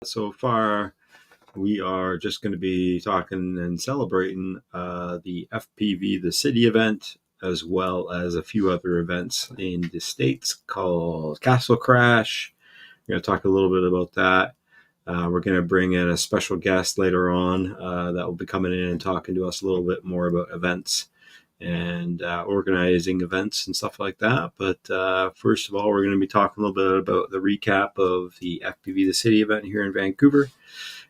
So far, we are just going to be talking and celebrating the FPV The City event, as well as a few other events in the States called Castle Crash. We're going to talk a little bit about that. We're going to bring in a special guest later on that will be coming in and talking to us a little bit more about events and organizing events and stuff like that. But first of all, we're going to be talking a little bit about the recap of the FPV The City event here in Vancouver. It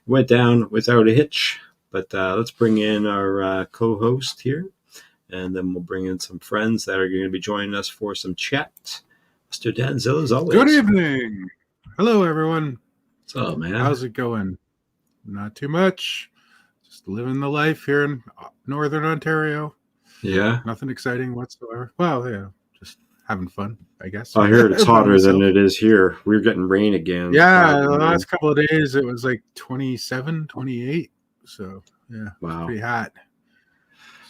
went down without a hitch, but let's bring in our co-host here, and then we'll bring in some friends that are going to be joining us for some chat. Mr. Denzel, as always. Good evening. Hello, everyone. What's up, man? How's it going? Not too much. Just living the life here in Northern Ontario. Yeah. Nothing exciting whatsoever. Well, yeah, just having fun, I guess. I heard it's hotter than it is here. We're getting rain again. Yeah, the last couple of days it was like 27, 28. So, yeah, wow, pretty hot.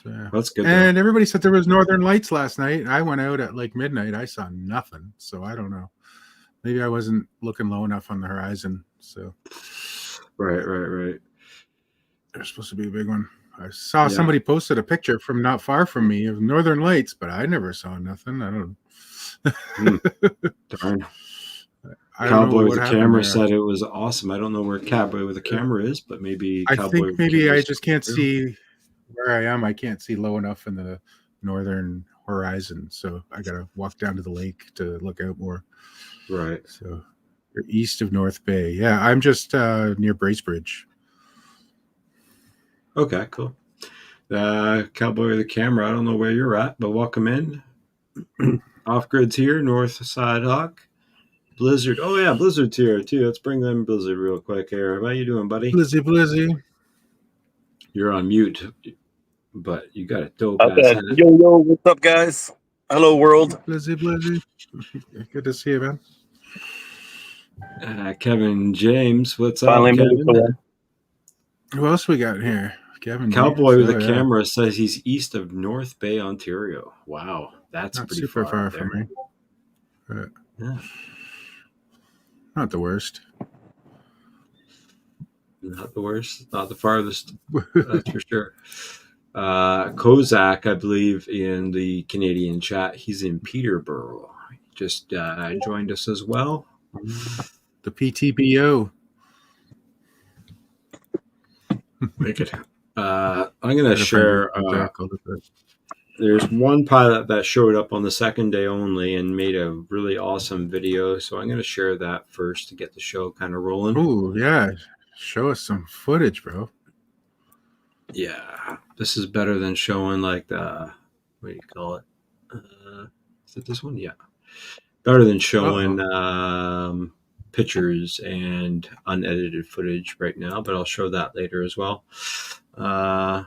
So, yeah. That's good. And everybody said there was northern lights last night. I went out at like midnight. I saw nothing. So, I don't know. Maybe I wasn't looking low enough on the horizon. So, right. There's supposed to be a big one. I saw somebody posted a picture from not far from me of northern lights, but I never saw nothing. I don't know. Darn. Cowboy with a camera said it was awesome. I don't know where Cowboy with a camera is, but maybe I think maybe I just can't see where I am. I can't see low enough in the northern horizon, so I gotta walk down to the lake to look out more. Right. So you're east of North Bay. Yeah, I'm just near Bracebridge. Okay, cool. Cowboy with a camera. I don't know where you're at, but welcome in. Off Grid's here, North Side Hawk. Blizzard. Oh, yeah, Blizzard's here, too. Let's bring them Blizzard real quick here. How you doing, buddy? Blizzy. You're on mute, but you got a dope ass hat. Yo, what's up, guys? Hello, world. Blizzy. Good to see you, man. Kevin James, what's up, Kevin? Who else we got here? Kevin Cowboy with a camera says he's east of North Bay, Ontario. Wow, that's not pretty super far from me. But yeah, not the worst. Not the worst. Not the farthest. That's for sure. Kozak, I believe, in the Canadian chat, he's in Peterborough. He just joined us as well. The PTBO. Make it. I'm going to share. There's one pilot that showed up on the second day only and made a really awesome video. So I'm going to share that first to get the show kind of rolling. Oh, yeah. Show us some footage, bro. Yeah. This is better than showing like the, what do you call it? Is it this one? Yeah. Better than showing pictures and unedited footage right now, but I'll show that later as well. Why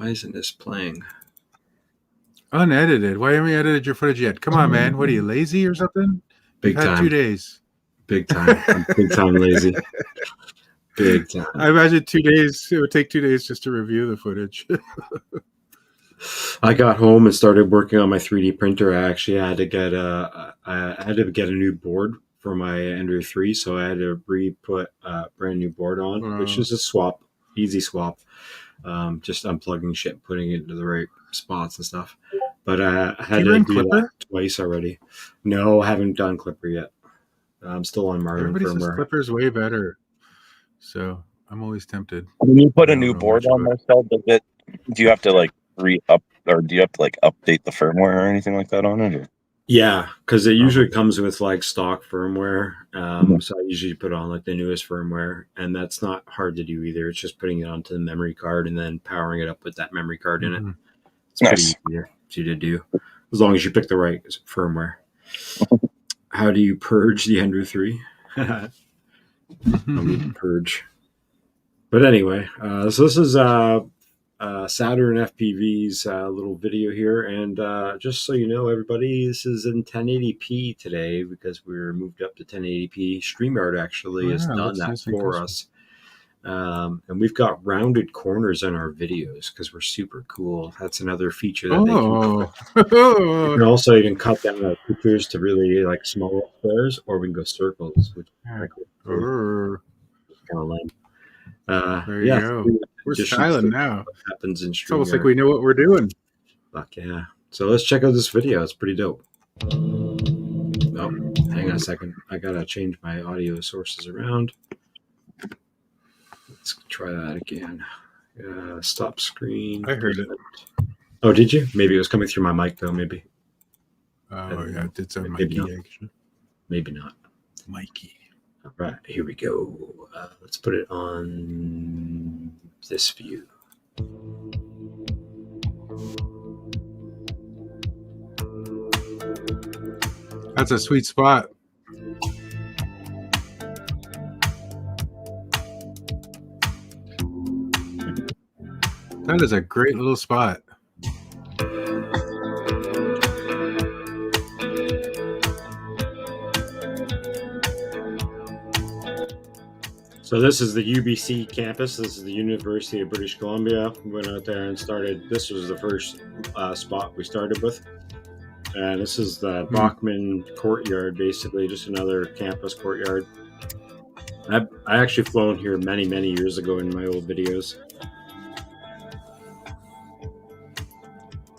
isn't this playing? Unedited? Why haven't you edited your footage yet? Come on, man. What are you, lazy or something? Big time. 2 days. Big time. I'm big time lazy. Big time. I imagine 2 days. It would take 2 days just to review the footage. I got home and started working on my 3D printer. I actually had to get a new board for my Ender 3, so I had to put a brand new board on, which is a swap, easy swap. Just unplugging shit, putting it into the right spots and stuff. But I had to do that twice already. No, I haven't done Clipper yet. I'm still on Martin Everybody firmware. says Clipper's way better, so I'm always tempted. When you put a new board on, Marcel, do you have to like re-up, or do you have to like update the firmware or anything like that on it? Or? Yeah, because it usually comes with like stock firmware. So I usually put on like the newest firmware, and that's not hard to do either. It's just putting it onto the memory card and then powering it up with that memory card in it. It's pretty easy to do, as long as you pick the right firmware. How do you purge the Ender 3? I need to purge. But anyway, so this is Saturn FPV's little video here, and just so you know, everybody, this is in 1080p today because we're moved up to 1080p. StreamYard actually has done that for us, and we've got rounded corners in our videos because we're super cool. That's another feature that they can. And also, you can cut down the pictures to really like small squares, or we can go circles, which is kind kind of lame. There you Yeah, go. We're additions styling to now. what happens in It's almost like StreamYard. we know what we're doing. Fuck yeah. So let's check out this video. It's pretty dope. Oh, hang on a second. I gotta change my audio sources around. Let's try that again. Stop screen. I heard it. Oh, did you? Maybe it was coming through my mic though. Maybe. Oh, yeah, it did sound Maybe Mikey, not. actually. Maybe not. Mikey. All right, here we go. Let's put it on this view. That's a sweet spot. That is a great little spot. So this is the UBC campus. This is the University of British Columbia. We went out there and started. This was the first spot we started with. And this is the Bachman courtyard, basically, just another campus courtyard. I actually flown here many, many years ago in my old videos.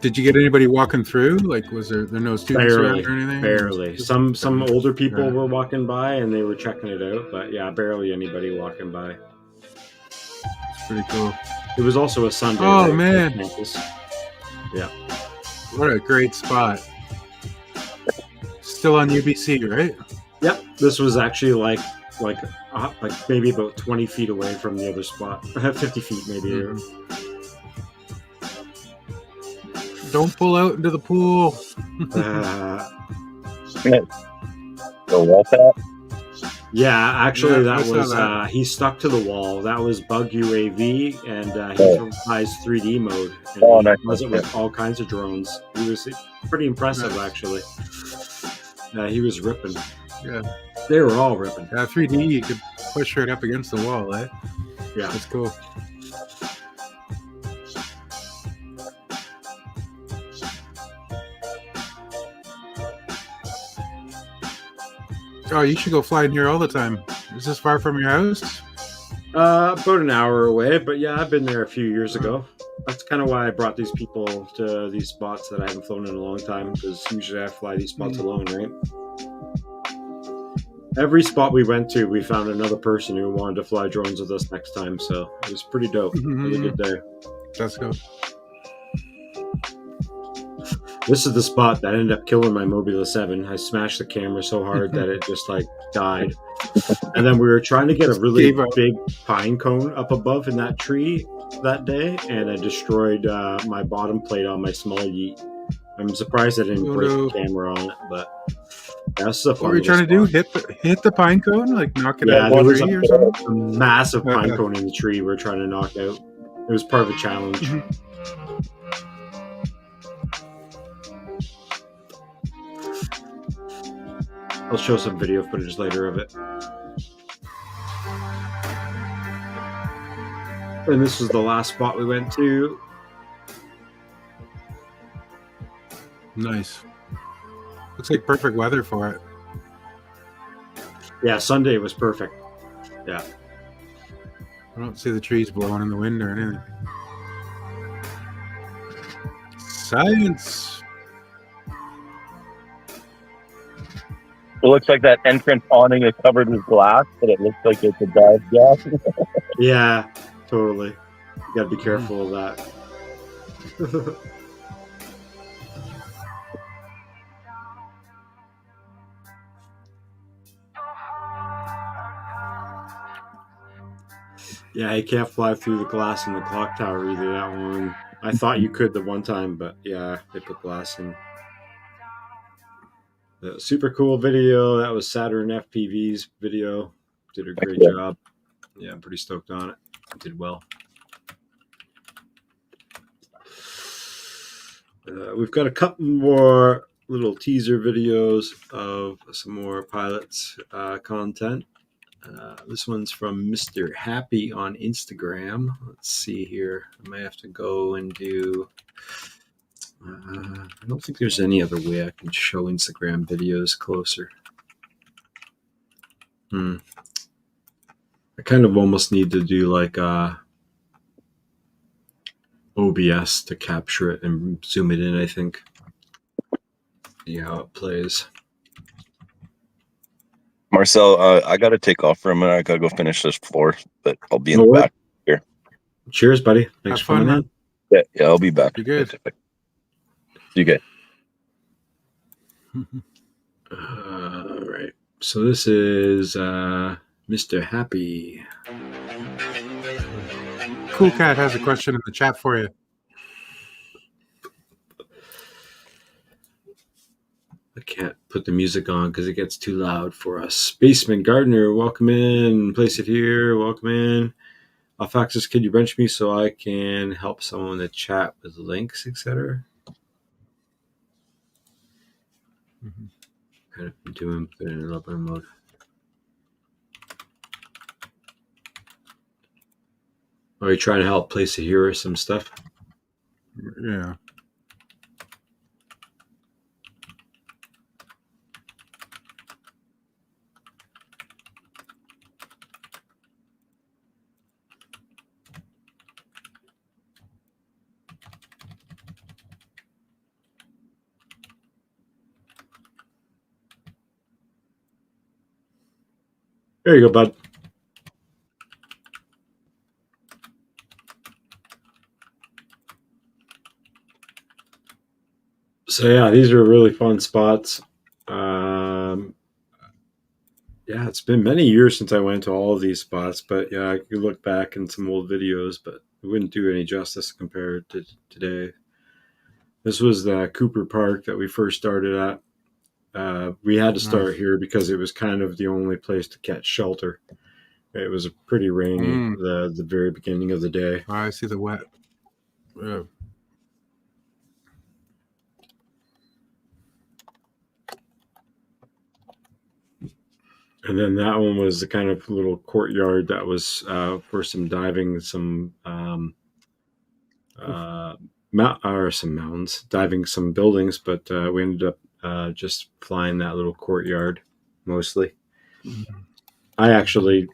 Did you get anybody walking through? Like, was there no students around or anything? Barely. Some older people were walking by and they were checking it out, but yeah, barely anybody walking by. It's pretty cool. It was also a Sunday. Oh, right, man. Campus. Yeah. What a great spot. Still on UBC, right? Yep. This was actually like maybe about 20 feet away from the other spot. 50 feet maybe. Mm-hmm. Don't pull out into the pool. The wall pat? Yeah, actually, Yeah, that was he stuck to the wall. That was Bug UAV, and he applies 3D mode. And he does it with all kinds of drones. He was pretty impressive, actually. He was ripping. Yeah, they were all ripping. 3D, you could push right up against the wall, eh? Yeah, that's cool. Oh, you should go flying here all the time. Is this far from your house? About an hour away, but yeah, I've been there a few years ago. That's kind of why I brought these people to these spots that I haven't flown in a long time, because usually I fly these spots alone, right? Every spot we went to, we found another person who wanted to fly drones with us next time, so it was pretty dope. Really good day. That's cool. This is the spot that ended up killing my Mobula 7. I smashed the camera so hard that it just like died. And then we were trying to get a really big pine cone up above in that tree that day, and I destroyed my bottom plate on my small Yeet. I'm surprised I didn't break the camera on it, but that's a fun. What were you trying to do? Hit the pine cone? Like knock it out of the tree or something? A massive pine cone in the tree we're trying to knock out. It was part of a challenge. I'll show some video footage later of it. And this was the last spot we went to. Nice. Looks like perfect weather for it. Yeah, Sunday was perfect. Yeah. I don't see the trees blowing in the wind or anything. Science. It looks like that entrance awning is covered with glass, but it looks like it's a dive gas. Yeah, totally. You gotta be careful of that. Yeah, you can't fly through the glass in the clock tower either, that one. I thought you could the one time, but yeah, they put glass in. Super cool video. That was Saturn FPV's video. Did a great job. Yeah, I'm pretty stoked on it. Did well. We've got a couple more little teaser videos of some more pilots content. This one's from Mr. Happy on Instagram. Let's see here. I might have to go and do... I don't think there's any other way I can show Instagram videos closer. I kind of almost need to do like OBS to capture it and zoom it in, I think. See how it plays. Marcel, I got to take off for a minute. I got to go finish this floor, but I'll be in No the worries. back here. Cheers, buddy. Thanks Have for fun, coming man. Yeah, I'll be back. Be good. See you guys. in. All right. So this is Mr. Happy. Cool Cat has a question in the chat for you. I can't put the music on because it gets too loud for us. Basement Gardener, welcome in. Place it here. Welcome in. Alfaxis, could you wrench me so I can help someone in the chat with links, etc.? Kind of doing put in open mode. Are you trying to help place it here or some stuff? Yeah. There you go, bud. So yeah, these are really fun spots. Yeah, it's been many years since I went to all of these spots, but yeah, I could look back in some old videos, but it wouldn't do any justice compared to today. This was the Cooper Park that we first started at. We had to start Nice. here because it was kind of the only place to catch shelter. It was pretty rainy the very beginning of the day. Oh, I see the wet. And then that one was the kind of little courtyard that was for some diving, some mountains, diving some buildings, but we ended up just flying that little courtyard mostly. I actually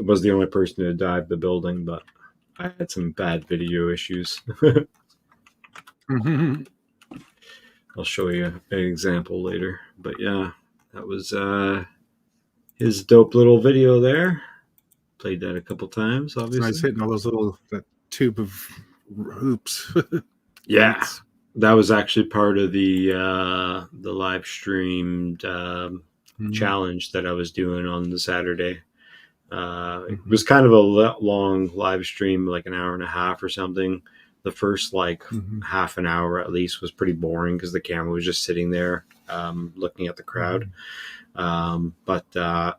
was the only person to dive the building, but I had some bad video issues. I'll show you an example later. But yeah, that was his dope little video there. Played that a couple times, obviously. It's nice hitting all those that tube of hoops. Yeah, that was actually part of the live streamed challenge that I was doing on the Saturday. It was kind of a long live stream, like an hour and a half or something. The first half an hour at least was pretty boring because the camera was just sitting there looking at the crowd. But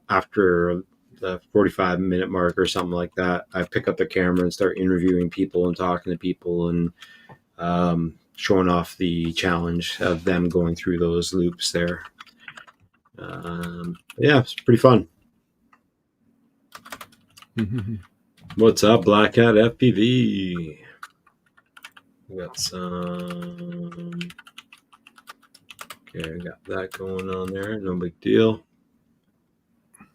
after the 45-minute mark or something like that, I pick up the camera and start interviewing people and talking to people and showing off the challenge of them going through those loops there. Yeah, it's pretty fun. What's up, Black Hat FPV? We got some. Okay, I got that going on there. No big deal.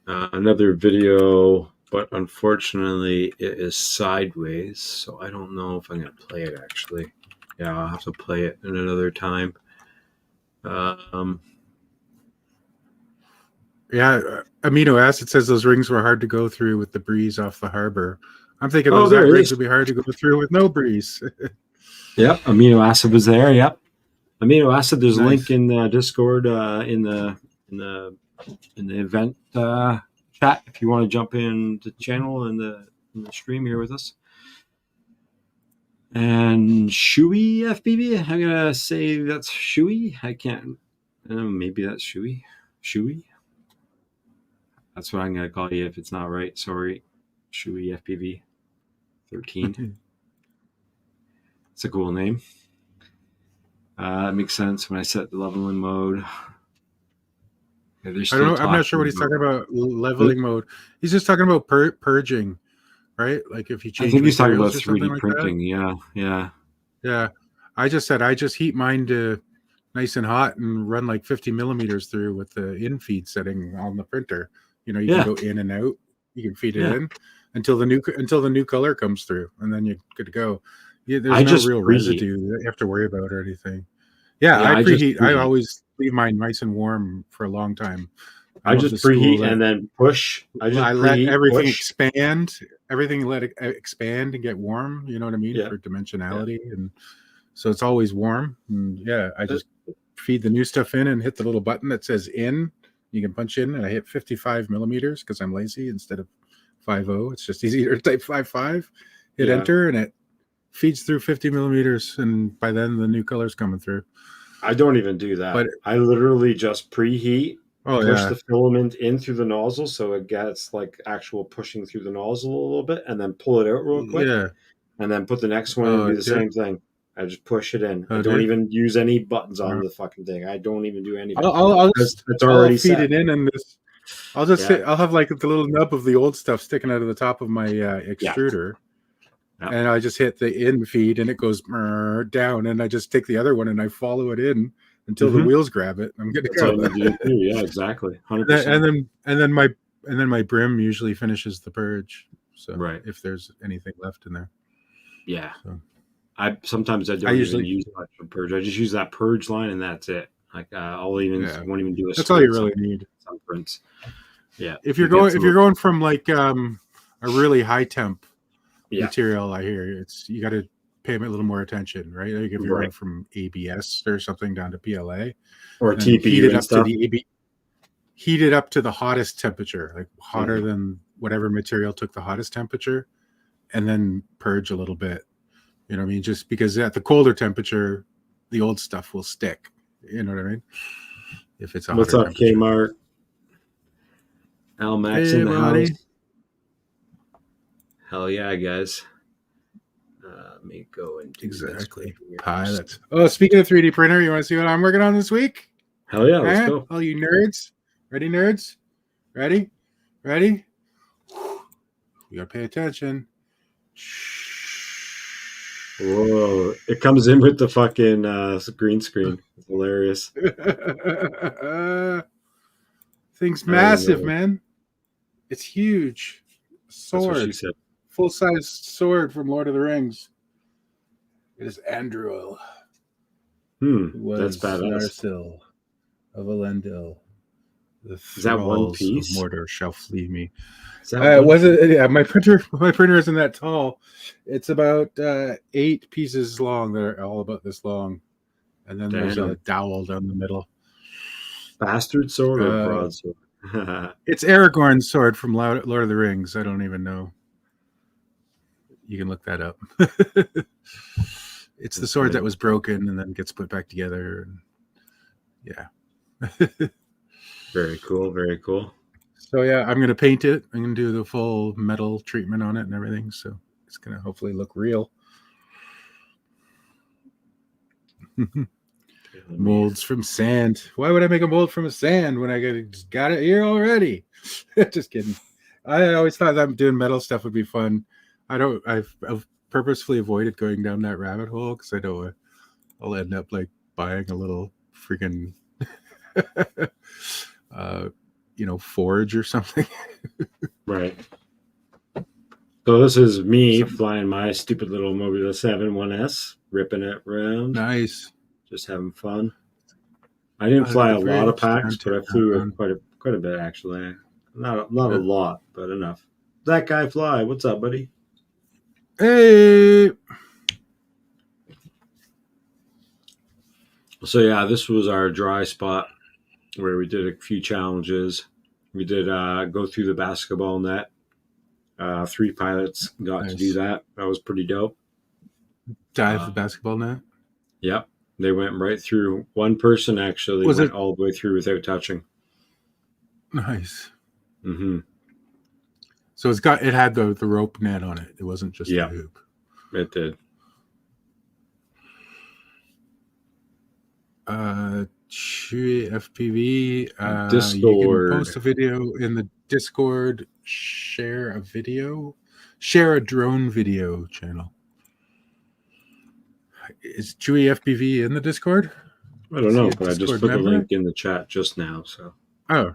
Another video, but unfortunately it is sideways, so I don't know if I'm going to play it actually. Yeah, I'll have to play it in another time. Yeah, amino acid says those rings were hard to go through with the breeze off the harbor. I'm thinking those rings would be hard to go through with no breeze. Yep, amino acid was there. Yep, amino acid. There's a link in the Discord in the event chat if you want to jump in the channel in the stream here with us. And Shui FPV, I'm gonna say that's Shui. I can't. Maybe that's Shui. Shui. That's what I'm gonna call you if it's not right. Sorry, Shui FPV 13. It's a cool name. It makes sense when I set the leveling mode. Yeah, I don't know. I'm not sure what he's talking about. Leveling mode. He's just talking about purging, right? Like if you change. I think he's talking about 3D like printing. Yeah. I just said I just heat mine to nice and hot and run like 50 millimeters through with the in feed setting on the printer. You know, you can go in and out. You can feed it Yeah. in until the new color comes through, and then you're good to go. Yeah, there's I no just real preheat. residue that you have to worry about or anything. Yeah, Yeah, I I just preheat. I preheat. always leave mine nice and warm for a long time. I I'm of just the school preheat that and then push. I just I let preheat, everything push. expand. Everything let it expand and get warm. You know what I mean? Yeah. For dimensionality, and so it's always warm. And yeah, I just feed the new stuff in and hit the little button that says "in." You can punch in, and I hit 55 millimeters because I'm lazy instead of 50. It's just easier to type 55. Hit enter, and it feeds through 50 millimeters, and by then the new color's coming through. I don't even do that. But I literally just preheat, push yeah, the filament in through the nozzle so it gets like actual pushing through the nozzle a little bit, and then pull it out real quick, yeah. and then put the next one and do the Sure. same thing. I just push it in. I Oh, don't dude. even use any buttons on the fucking thing. I don't even do anything. I'll it's already feed set. it in, and this. I'll just I'll have like the little nub of the old stuff sticking out of the top of my extruder, and I just hit the in feed, and it goes down, and I just take the other one and I follow it in until the wheels grab it. I'm good to go. All you need to do. Yeah, exactly. 100%. And then my brim usually finishes the purge. So if there's anything left in there. Yeah. So. Sometimes I don't even use much for purge. I just use that purge line and that's it. Like won't even do a. That's all you really need. Some prints. Yeah. If you're going from like a really high temp material, I hear you got to pay a little more attention, right? Like if you're going from ABS or something down to PLA or TPU and stuff. Heat it up to the hottest temperature, like hotter than whatever material took the hottest temperature, and then purge a little bit. You know what I mean? Just because at the colder temperature, the old stuff will stick. You know what I mean? If it's a what's up, Kmart? Al Max in the house. Hell yeah, guys. Let me go and do pilots. Oh, speaking of 3D printer, you want to see what I'm working on this week? Hell yeah, let's go. All you nerds. Ready, nerds? Ready? You gotta pay attention. Whoa, it comes in with the fucking green screen. It's hilarious. Thing's massive, man. It's huge. Sword. That's what she said. Full-size sword from Lord of the Rings. It is Andruil. That's badass. Narsil of Elendil. Is that one piece? Of Mordor shall flee me. Yeah, my printer isn't that tall. It's about 8 pieces long. They're all about this long, and then there's a dowel down the middle. Bastard sword or broadsword? It's Aragorn's sword from Lord of the Rings. I don't even know. You can look that up. It's the sword that was broken and then gets put back together. Yeah. Very cool. Very cool. So yeah, I'm going to paint it. I'm going to do the full metal treatment on it and everything. So it's going to hopefully look real. Molds from sand. Why would I make a mold from a sand when I got it here already? Just kidding. I always thought that doing metal stuff would be fun. I've purposefully avoided going down that rabbit hole because I know I'll end up like buying a little freaking forge or something. Right. So this is me flying my stupid little Mobula 7 1S, ripping it around. Nice. Just having fun. I didn't fly a lot of packs, but I flew quite a bit actually. Not a lot, but enough. That guy fly. What's up, buddy? Hey. So yeah, this was our dry spot where we did a few challenges. We did go through the basketball net. 3 pilots got to do that. That was pretty dope. Dive the basketball net? Yep. They went right through. One person actually went all the way through without touching. Nice. Mm-hmm. So it had the rope net on it. It wasn't just the hoop. It did. Chewy FPV. Discord. You can post a video in the Discord. Share a drone video channel. Is Chewy FPV in the Discord? I don't know, but I just put the link in the chat just now. So. Oh,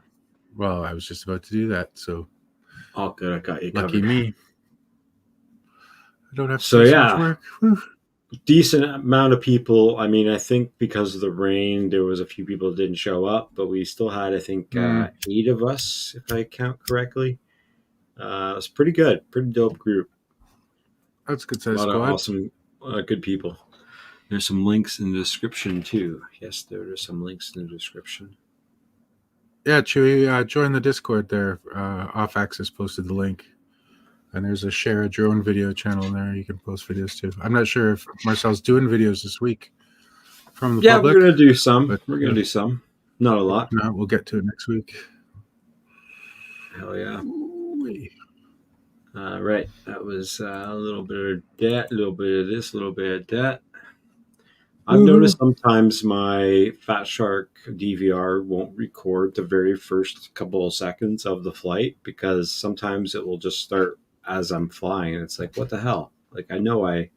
well, I was just about to do that. So All good. I got you Lucky covered. me. I don't have to So do so much yeah, work. Whew. decent amount of people. I mean, I think because of the rain, there was a few people that didn't show up, but we still had, I think, 8 of us, if I count correctly. It was pretty good, pretty dope group. That's a good A size lot of squad. awesome, good people. There's some links in the description too. Yes, there are some links in the description. Yeah, Chewy, join the Discord there. Off Axis posted the link. And there's a share a drone video channel in there. You can post videos too. I'm not sure if Marcel's doing videos this week from the public. We're gonna do some. But We're gonna do some. Not a lot. No, we'll get to it next week. Hell yeah. Ooh-wee. Right. That was a little bit of that, a little bit of this, a little bit of that. I've noticed sometimes my Fat Shark DVR won't record the very first couple of seconds of the flight because sometimes it will just start as I'm flying, and it's like, what the hell? Like I know I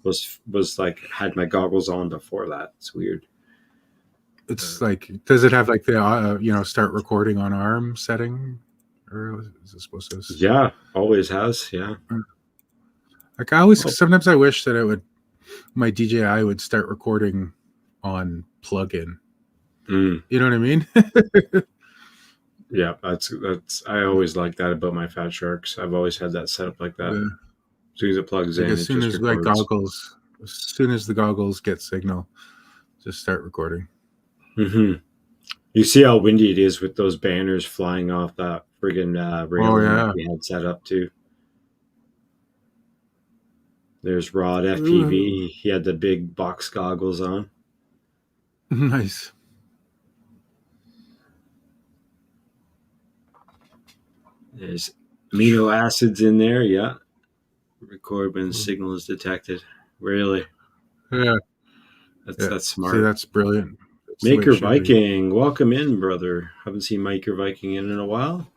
was like had my goggles on before that. It's weird. It's like, does it have like the start recording on ARM setting, or is it supposed to? Yeah, always has. Yeah. Like I always, sometimes I wish that it would. My DJI would start recording on plug-in. You know what I mean? Yeah, that's. I always like that about my Fat Sharks. I've always had that set up like that. Yeah. As soon as it plugs Like in, as soon as records. as soon as the goggles get signal, just start recording. Mm-hmm. You see how windy it is with those banners flying off that friggin' railing that we had set up too. There's Rod FPV. He had the big box goggles on. Nice. There's amino acids in there. Yeah. Record when signal is detected. Really? Yeah. That's smart. See, that's brilliant. That's Maker Viking, welcome in, brother. Haven't seen Maker Viking in a while.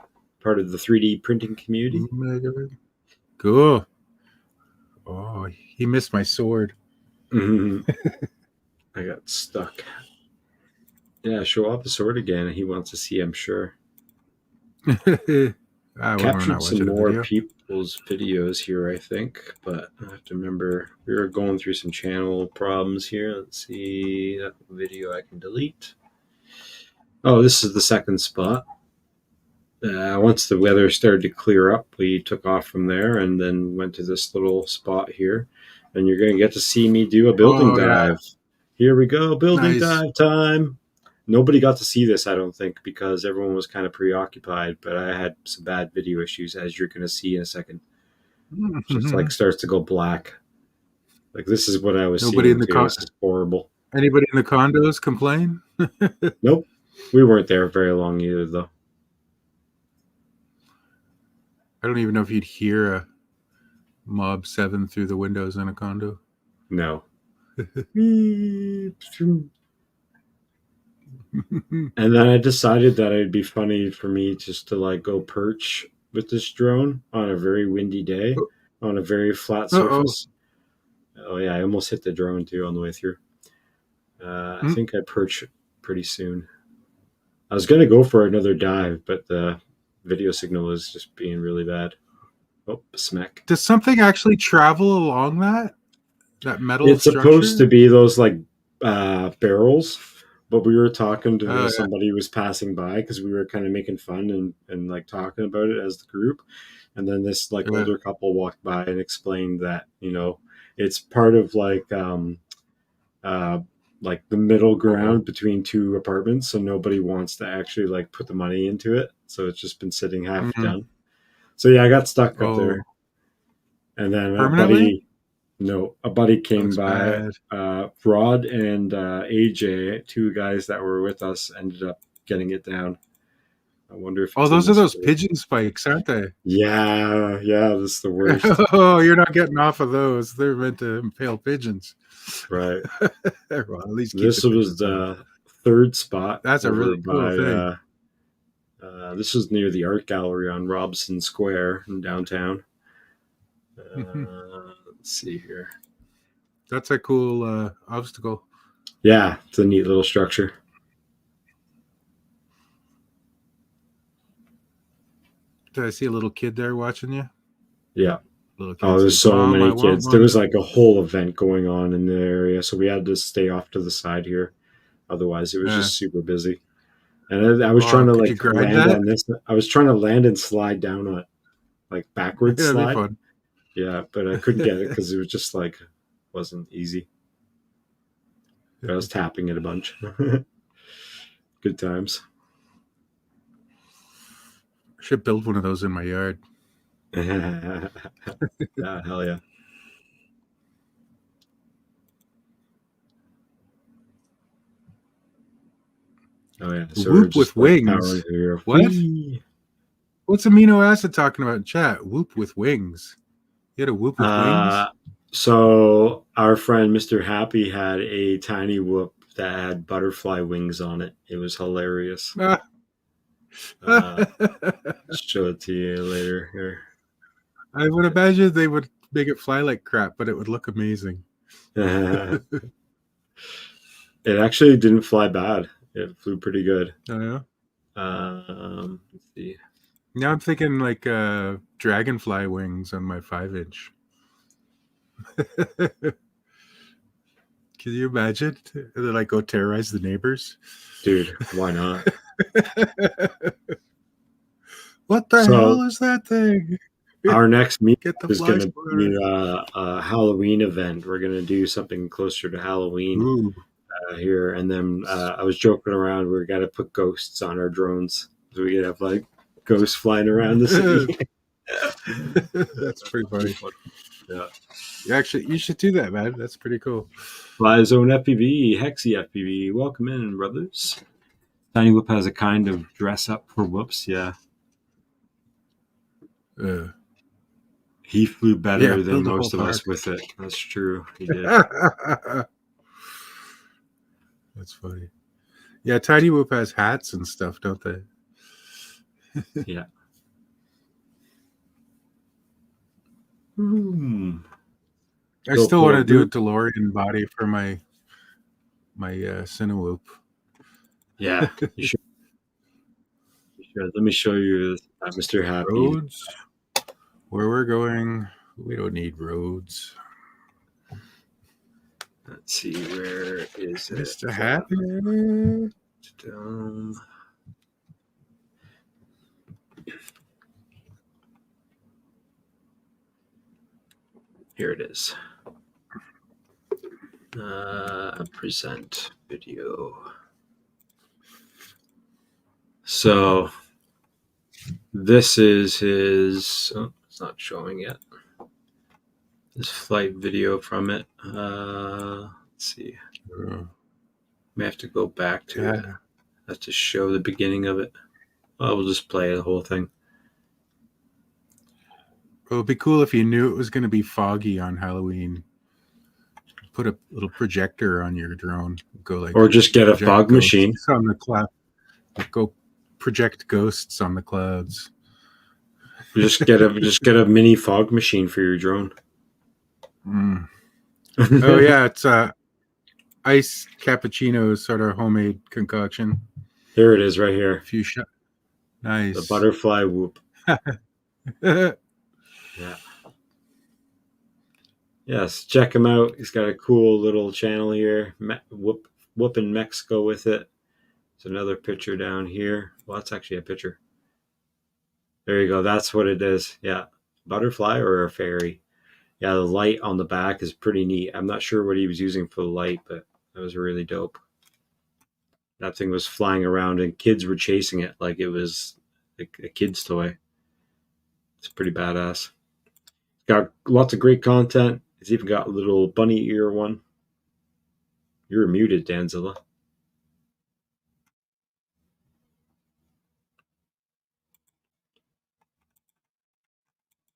Part of the 3D printing community. Cool. Oh, he missed my sword. I got stuck. Yeah, show off the sword again. He wants to see, I'm sure. Captured some more people's videos here, I think, but I have to remember we were going through some channel problems here. Let's see that video I can delete. Oh, this is the second spot. Once the weather started to clear up, we took off from there and then went to this little spot here. And you're going to get to see me do a building dive. Yeah. Here we go, building dive time. Nobody got to see this, I don't think, because everyone was kind of preoccupied. But I had some bad video issues, as you're going to see in a second. Just like starts to go black. Like this is what I was seeing. In the this is horrible. Anybody in the condos complain? Nope. We weren't there very long either, though. I don't even know if you'd hear a Mob 7 through the windows in a condo. No. And then I decided that it'd be funny for me just to like go perch with this drone on a very windy day on a very flat surface. Oh yeah, I almost hit the drone too on the way through. I think I perch pretty soon. I was going to go for another dive, but the video signal is just being really bad. Oh, smack. Does something actually travel along that metal It's structure? Supposed to be those like barrels, but we were talking to somebody who was passing by because we were kind of making fun and like talking about it as the group. And then this like older couple walked by and explained that, you know, it's part of like the middle ground between two apartments, so nobody wants to actually like put the money into it, so it's just been sitting half done. So yeah, I got stuck up there, and then a buddy came by. Rod and AJ, two guys that were with us, ended up getting it down. I wonder if those are those pigeon spikes, aren't they? Yeah, this is the worst. Oh, you're not getting off of those. They're meant to impale pigeons. Right. Well, at least this was the third spot. That's a really cool thing. This was near the art gallery on Robson Square in downtown. Let's see here. That's a cool obstacle. Yeah, it's a neat little structure. Did I see a little kid there watching you? Yeah. Little kid Oh, there's says, so "Mom, I many want kids. There one." was like a whole event going on in the area, so we had to stay off to the side here. Otherwise, it was just super busy. And I was trying Oh, to could you like grind land that? on this. I was trying to land and slide down on it, like backwards That'd be slide. fun. Yeah, but I couldn't get it because it was just like wasn't easy. But I was tapping it a bunch. Good times. I should build one of those in my yard. Yeah, hell yeah. Oh yeah. So we're Whoop with just like wings. powering through. What? Whee! What's amino acid talking about in chat? Whoop with wings. You had a whoop with wings? So our friend Mr. Happy had a tiny whoop that had butterfly wings on it. It was hilarious. Show it to you later here. I would imagine they would make it fly like crap, but it would look amazing. It actually didn't fly bad. It flew pretty good. Oh, yeah? Let's see. Now I'm thinking like dragonfly wings on my 5-inch. Can you imagine? They like go terrorize the neighbors. Dude, why not? What the hell is that thing? Our next meeting Get the is going to fly be a Halloween event. We're going to do something closer to Halloween here. And then I was joking around. We're going to put ghosts on our drones. So we could have like ghosts flying around the city. That's pretty funny. Yeah. Actually, you should do that, man. That's pretty cool. Fly Zone FPV, Hexy FPV. Welcome in, brothers. Tiny Whoop has a kind of dress up for whoops. Yeah. He flew better than most of us with it. That's true. He did. That's funny. Yeah, Tiny Whoop has hats and stuff, don't they? Yeah. I still want to do a DeLorean body for my Cinewhoop. Yeah, you should. Let me show you Mr. Happy. Roads. Where we're going, we don't need roads. Let's see, where is it? Mr. Happy. Here it is. Present video. So this is his. Oh, it's not showing yet. This flight video from it. Let's see. May have to go back to it. That's to show the beginning of it. Well, we'll just play the whole thing. It would be cool if you knew it was going to be foggy on Halloween. Put a little projector on your drone. Go like, or just get a fog machine on the cloud. Go project ghosts on the clouds. Just get a mini fog machine for your drone. Oh yeah, it's ice cappuccino sort of homemade concoction. Here it is, right here. A few shots. Nice. The butterfly whoop. Yeah. Yes, check him out. He's got a cool little channel here. Whoop in Mexico with it. There's another picture down here. Well, that's actually a picture. There you go. That's what it is. Yeah. Butterfly or a fairy. Yeah, the light on the back is pretty neat. I'm not sure what he was using for the light, but that was really dope. That thing was flying around and kids were chasing it like it was a kid's toy. It's pretty badass. Got lots of great content. It's even got a little bunny ear one. You're muted, Danzilla.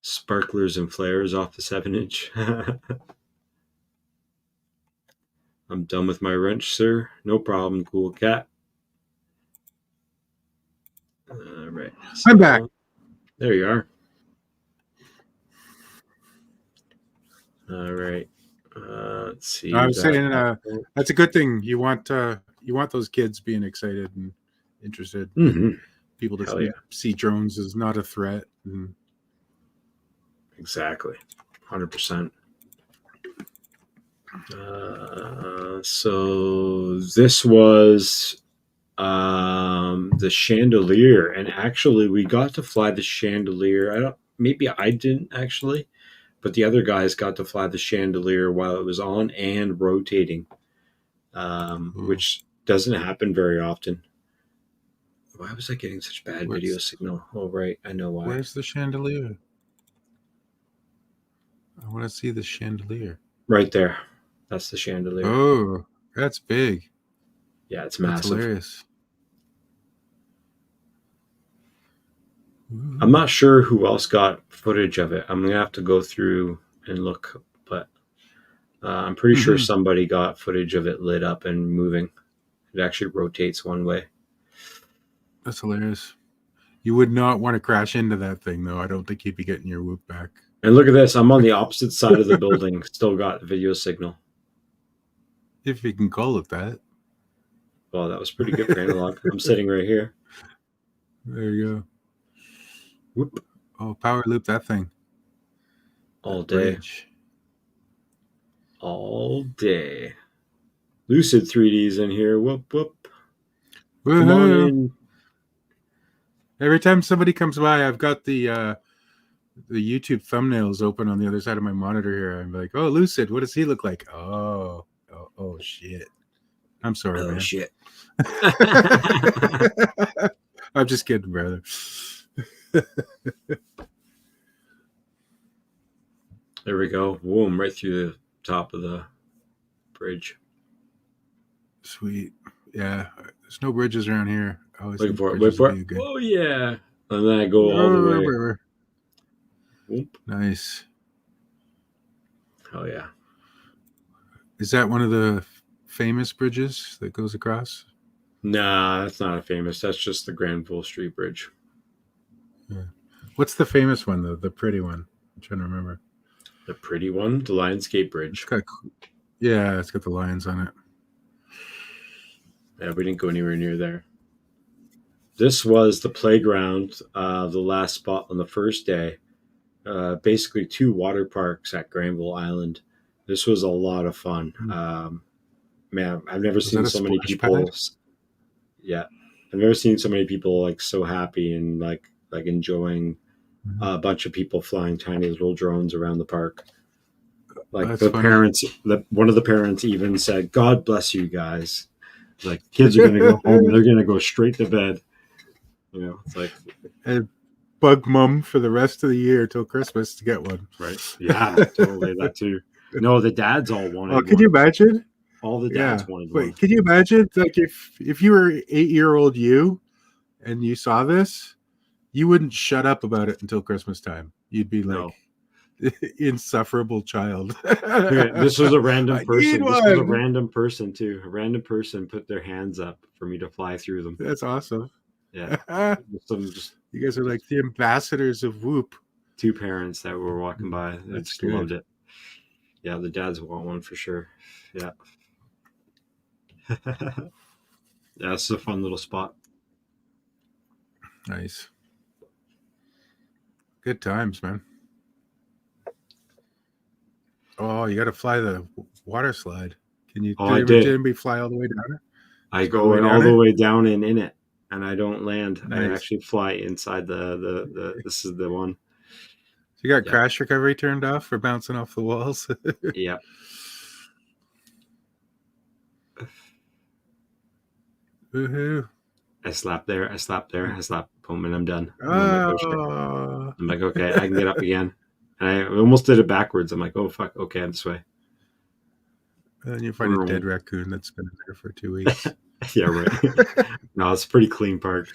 Sparklers and flares off the 7-inch. I'm done with my wrench, sir. No problem, cool cat. All right. So, I'm back. There you are. All right. Let's see. I was saying that's a good thing. You want those kids being excited and interested. Mm-hmm. People to Hell yeah. see drones as not a threat. And Exactly. 100%. So this was the chandelier, and actually we got to fly the chandelier. Maybe I didn't actually, but the other guys got to fly the chandelier while it was on and rotating, which doesn't happen very often. Why was I getting such bad video signal? Oh, right. I know why. Where's the chandelier? I want to see the chandelier. Right there. That's the chandelier. Oh, that's big. Yeah, it's That's massive. hilarious. I'm not sure who else got footage of it. I'm going to have to go through and look, but I'm pretty sure somebody got footage of it lit up and moving. It actually rotates one way. That's hilarious. You would not want to crash into that thing, though. I don't think you'd be getting your whoop back. And look at this. I'm on the opposite side of the building. Still got video signal. If you can call it that. Well, that was pretty good for analog. I'm sitting right here. There you go. Whoop. Oh, power loop that thing. All That day. bridge. All day. Lucid 3D's in here. Whoop, whoop. Woo-hoo. Come on in. Every time somebody comes by, I've got the YouTube thumbnails open on the other side of my monitor here. I'm like, oh, Lucid, what does he look like? Oh, shit. I'm sorry, man. Shit. I'm just kidding, brother. There we go. Boom, right through the top of the bridge. Sweet. Yeah. There's no bridges around here. I always Wait think for it. bridges Wait for would it. be good. Oh, yeah. And then I go all the way. Whoop. Nice. Oh, yeah. Is that one of the famous bridges that goes across? Nah, that's not a famous. That's just the Granville Street Bridge. Yeah. What's the famous one, though? The pretty one. I'm trying to remember. The pretty one, the Lionsgate Bridge. It's got the lions on it. Yeah, we didn't go anywhere near there. This was the playground, the last spot on the first day. Basically 2 water parks at Granville Island. This was a lot of fun. Man, I've never seen so many people. Yeah, I've never seen so many people like so happy and like enjoying a bunch of people flying tiny little drones around the park. Like that's the funny. Parents, one of the parents even said, "God bless you guys." Like kids are going to go home and they're going to go straight to bed. You know, it's like and bug mom for the rest of the year till Christmas to get one. Right? Yeah, totally that too. No, the dads all wanted. Oh, could you imagine? All the dads wanted one. Wait, can you imagine? Like if you were 8-year-old you, and you saw this, you wouldn't shut up about it until Christmas time. You'd be like. Insufferable child. This was a random person. This was a random person too. A random person put their hands up for me to fly through them. That's awesome. Yeah. You guys are like the ambassadors of Whoop. 2 parents that were walking by. They just loved it. Yeah, the dads want one for sure. Yeah. Yeah, it's a fun little spot. Nice. Good times, man. Oh, you got to fly the water slide. Can you? I did. Did fly all the way down it? I go all the way down and in it, and I don't land. Nice. I actually fly inside the. This is the one. So you got crash recovery turned off for bouncing off the walls. Yeah. Woohoo! I slap there. I slap there. I slap. Boom, and I'm done. Oh. I'm like, okay, I can get up again. And I almost did it backwards. I'm like, oh, fuck. Okay, I'm this way. And then you find a dead raccoon that's been there for 2 weeks. Yeah, right. No, it's a pretty clean park.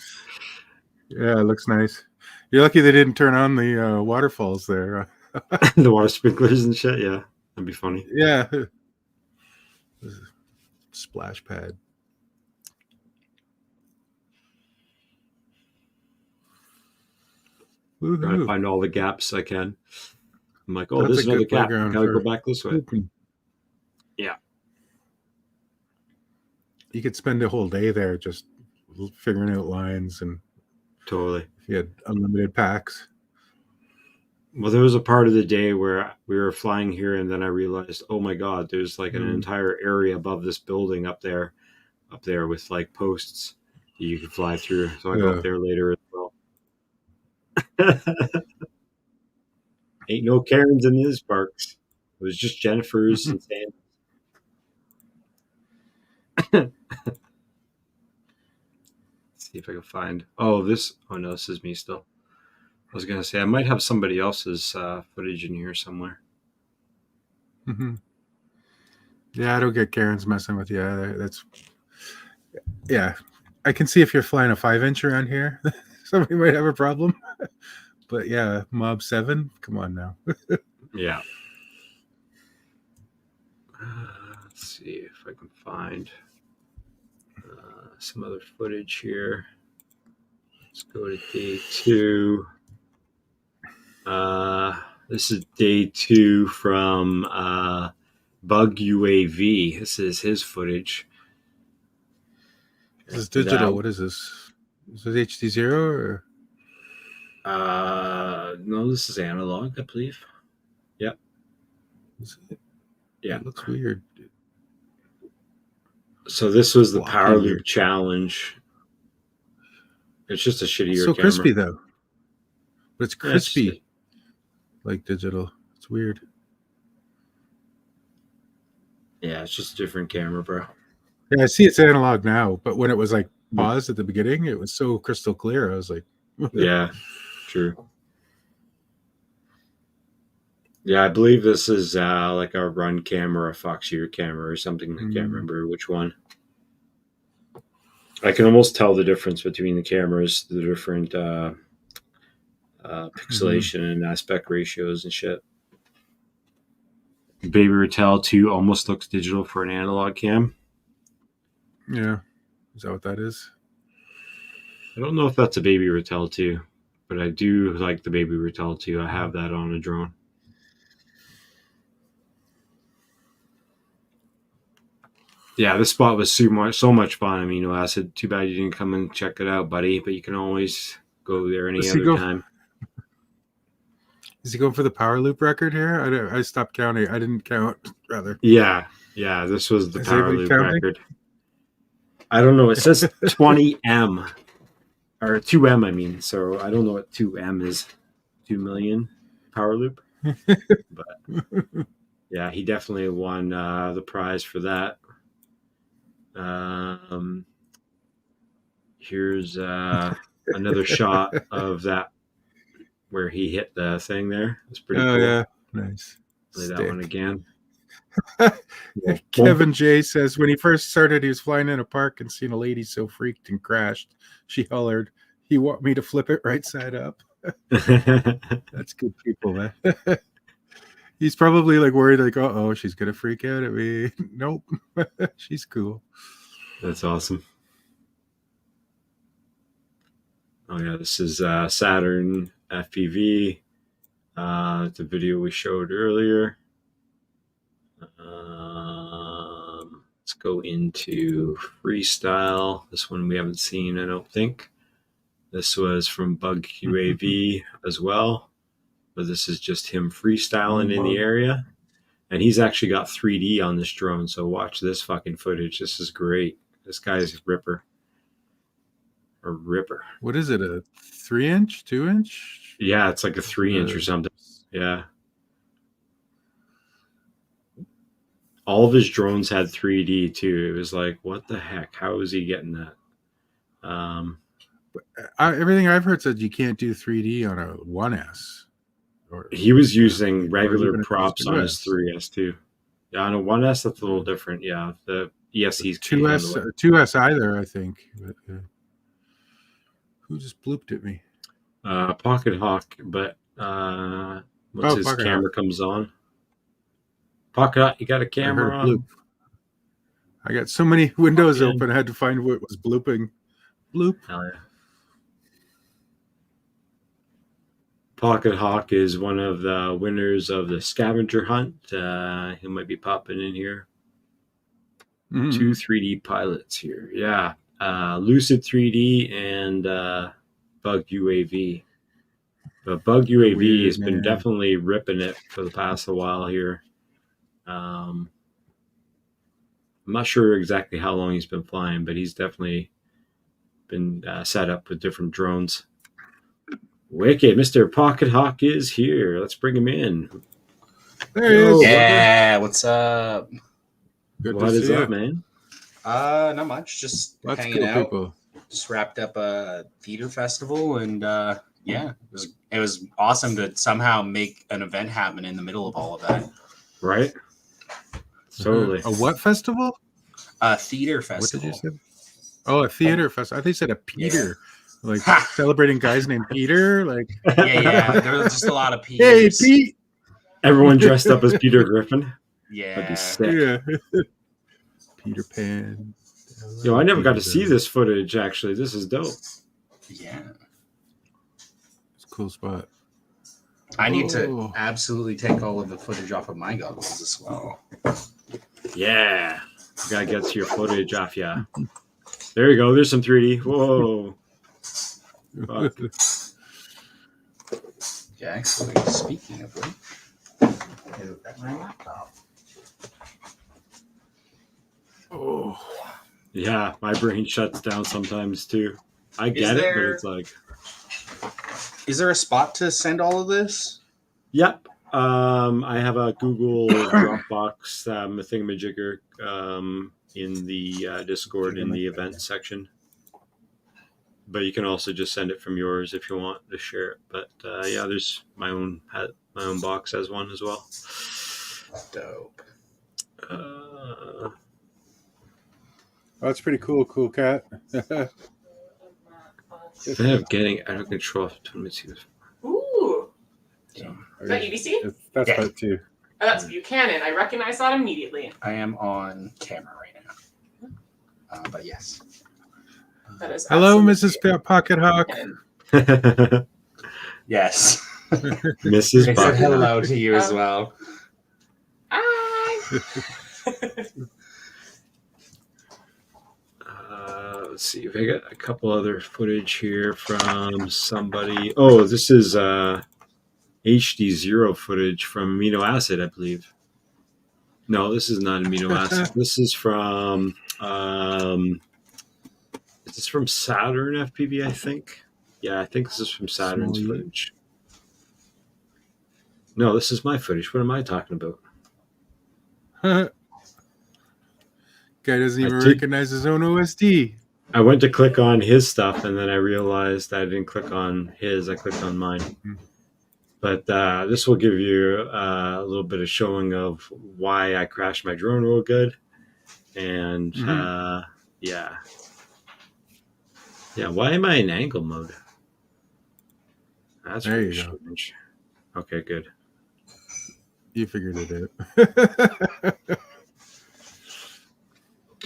Yeah, it looks nice. You're lucky they didn't turn on the waterfalls there. The water sprinklers and shit. Yeah, that'd be funny. Yeah. Splash pad. Woo-hoo. Trying to find all the gaps I can. I'm like, oh, this is another gap. I gotta go back this way. Whooping. Yeah. You could spend a whole day there just figuring out lines and Totally. if you had unlimited packs. Well, there was a part of the day where we were flying here, and then I realized, oh my god, there's like an entire area above this building up there with like posts that you could fly through. So I go up there later as well. Ain't no Karens in these parks. It was just Jennifer's and Sam. Let's see if I can find. Oh, this. Oh no, this is me still. I was gonna say I might have somebody else's footage in here somewhere. Mm-hmm. Yeah, I don't get Karen's messing with you either. That's yeah. I can see if you're flying a 5-inch around here, somebody might have a problem. But yeah, Mob 7, come on now. Yeah. Let's see if I can find some other footage here. Let's go to day 2. This is day 2 from Bug UAV. This is his footage. This is digital. What is this? Is this HD0 or? No, this is analog, I believe. Yep. Yeah. It looks weird. So this was the Power Loop Challenge. It's just a shittier It's so camera. crispy though. But it's crispy. Like digital. It's weird. Yeah, it's just a different camera, bro. Yeah, I see it's analog now, but when it was like paused at the beginning, it was so crystal clear. I was like, yeah, true. Yeah, I believe this is like a run camera, a Foxier camera or something. I can't remember which one. I can almost tell the difference between the cameras, the different pixelation and aspect ratios and shit. Baby Rattel 2 almost looks digital for an analog cam. Yeah. Is that what that is? I don't know if that's a Baby Rattel 2, but I do like the Baby Rattel 2. I have that on a drone. Yeah, this spot was so much fun. Amino Acid. Too bad you didn't come and check it out, buddy. But you can always go there any other time. Is he going for the Power Loop record here? I stopped counting. I didn't count, rather. Yeah. This was the Power Loop record. I don't know. It says 20M. Or 2M, I mean. So I don't know what 2M is. 2 million Power Loop. But yeah, he definitely won the prize for that. Here's another shot of that where he hit the thing there. It's pretty cool. Yeah, nice. Play that one again. Kevin J says when he first started, he was flying in a park and seen a lady so freaked and crashed. She hollered, "He want me to flip it right side up." That's good people, man. He's probably like worried, like, oh, she's gonna freak out at me. Nope, she's cool. That's awesome. Oh yeah, this is Saturn FPV. The video we showed earlier. Let's go into freestyle. This one we haven't seen, I don't think. This was from Bug UAV as well, but this is just him freestyling in the area. And he's actually got 3D on this drone, so watch this fucking footage. This is great. This guy's a ripper. A ripper. What is it, a 3-inch, 2-inch? Yeah, it's like a 3-inch or something. Yeah. All of his drones had 3D too. It was like, what the heck? How is he getting that? Everything I've heard said you can't do 3D on a 1S. He was using regular props on his 3S too. Yeah, on a 1S, that's a little different. Yeah, the ESC's 2S either, I think. But, who just blooped at me? Pocket Hawk, but once his camera comes on. Pocket Hawk, you got a camera on? Bloop. I got so many windows open, I had to find what was blooping. Bloop. Hell yeah. Pocket Hawk is one of the winners of the scavenger hunt. He might be popping in here. 2 3D pilots here. Yeah. Lucid 3D and Bug UAV. But Bug UAV Weird has been name. definitely ripping it for the past a while here. I'm not sure exactly how long he's been flying, but he's definitely been set up with different drones. Wicked, Mr. Pocket Hawk is here. Let's bring him in. There he Yo, is. brother. Yeah, what's up? Good What to is see up, you. man? Not much. Just Lots of hanging cool out. people. Just wrapped up a theater festival, and yeah, it was awesome to somehow make an event happen in the middle of all of that. Right? Totally. A what festival? A theater What festival. did you say? Oh, a theater festival. I think you said a Peter. Like Ha! celebrating guys named Peter. Like, Yeah. There was just a lot of hey, Peters. Pete. Everyone dressed up as Peter Griffin. That'd Yeah. be sick. Yeah. Peter Pan. Yo, I never got to Peter see Pan. this footage, actually. This is dope. Yeah. It's a cool spot. I need to Oh. absolutely take all of the footage off of my goggles as well. Yeah. You gotta get your footage off, yeah. There you go. There's some 3D. Whoa. Fuck. Yeah, actually, speaking of which, at my laptop. Oh. Yeah, my brain shuts down sometimes too. I get it, but it's like, Is there a spot to send all of this? yep. I have a Google Dropbox a thingamajigger in the Discord in the event section. But you can also just send it from yours if you want to share it. But yeah, there's my own box has one as well. Dope. Oh, that's pretty cool, cool cat. Instead of getting out of control, Ooh, So, is that UBC? That's Yeah. part two. Oh, that's Buchanan. I recognize that immediately. I am on camera right now. But yes. That is Hello, absolutely Mrs. Pocket Hawk. Buchanan. Yes. Mrs. I said Bucket. hello to you as well. Hi. Let's see if I got a couple other footage here from somebody. Oh, this is HD0 footage from Amino Acid, I believe. No, this is not Amino Acid. This is from is this from Saturn FPV, I think? Yeah, I think this is from Saturn's Small U. footage. No, this is my footage. What am I talking about? Guy doesn't I even did- recognize his own OSD. I went to click on his stuff, and then I realized I didn't click on his. I clicked on mine. Mhm. But this will give you a little bit of showing of why I crashed my drone real good. And yeah. Yeah, why am I in angle mode? That's There really you go. strange. Okay, good. You figured it out.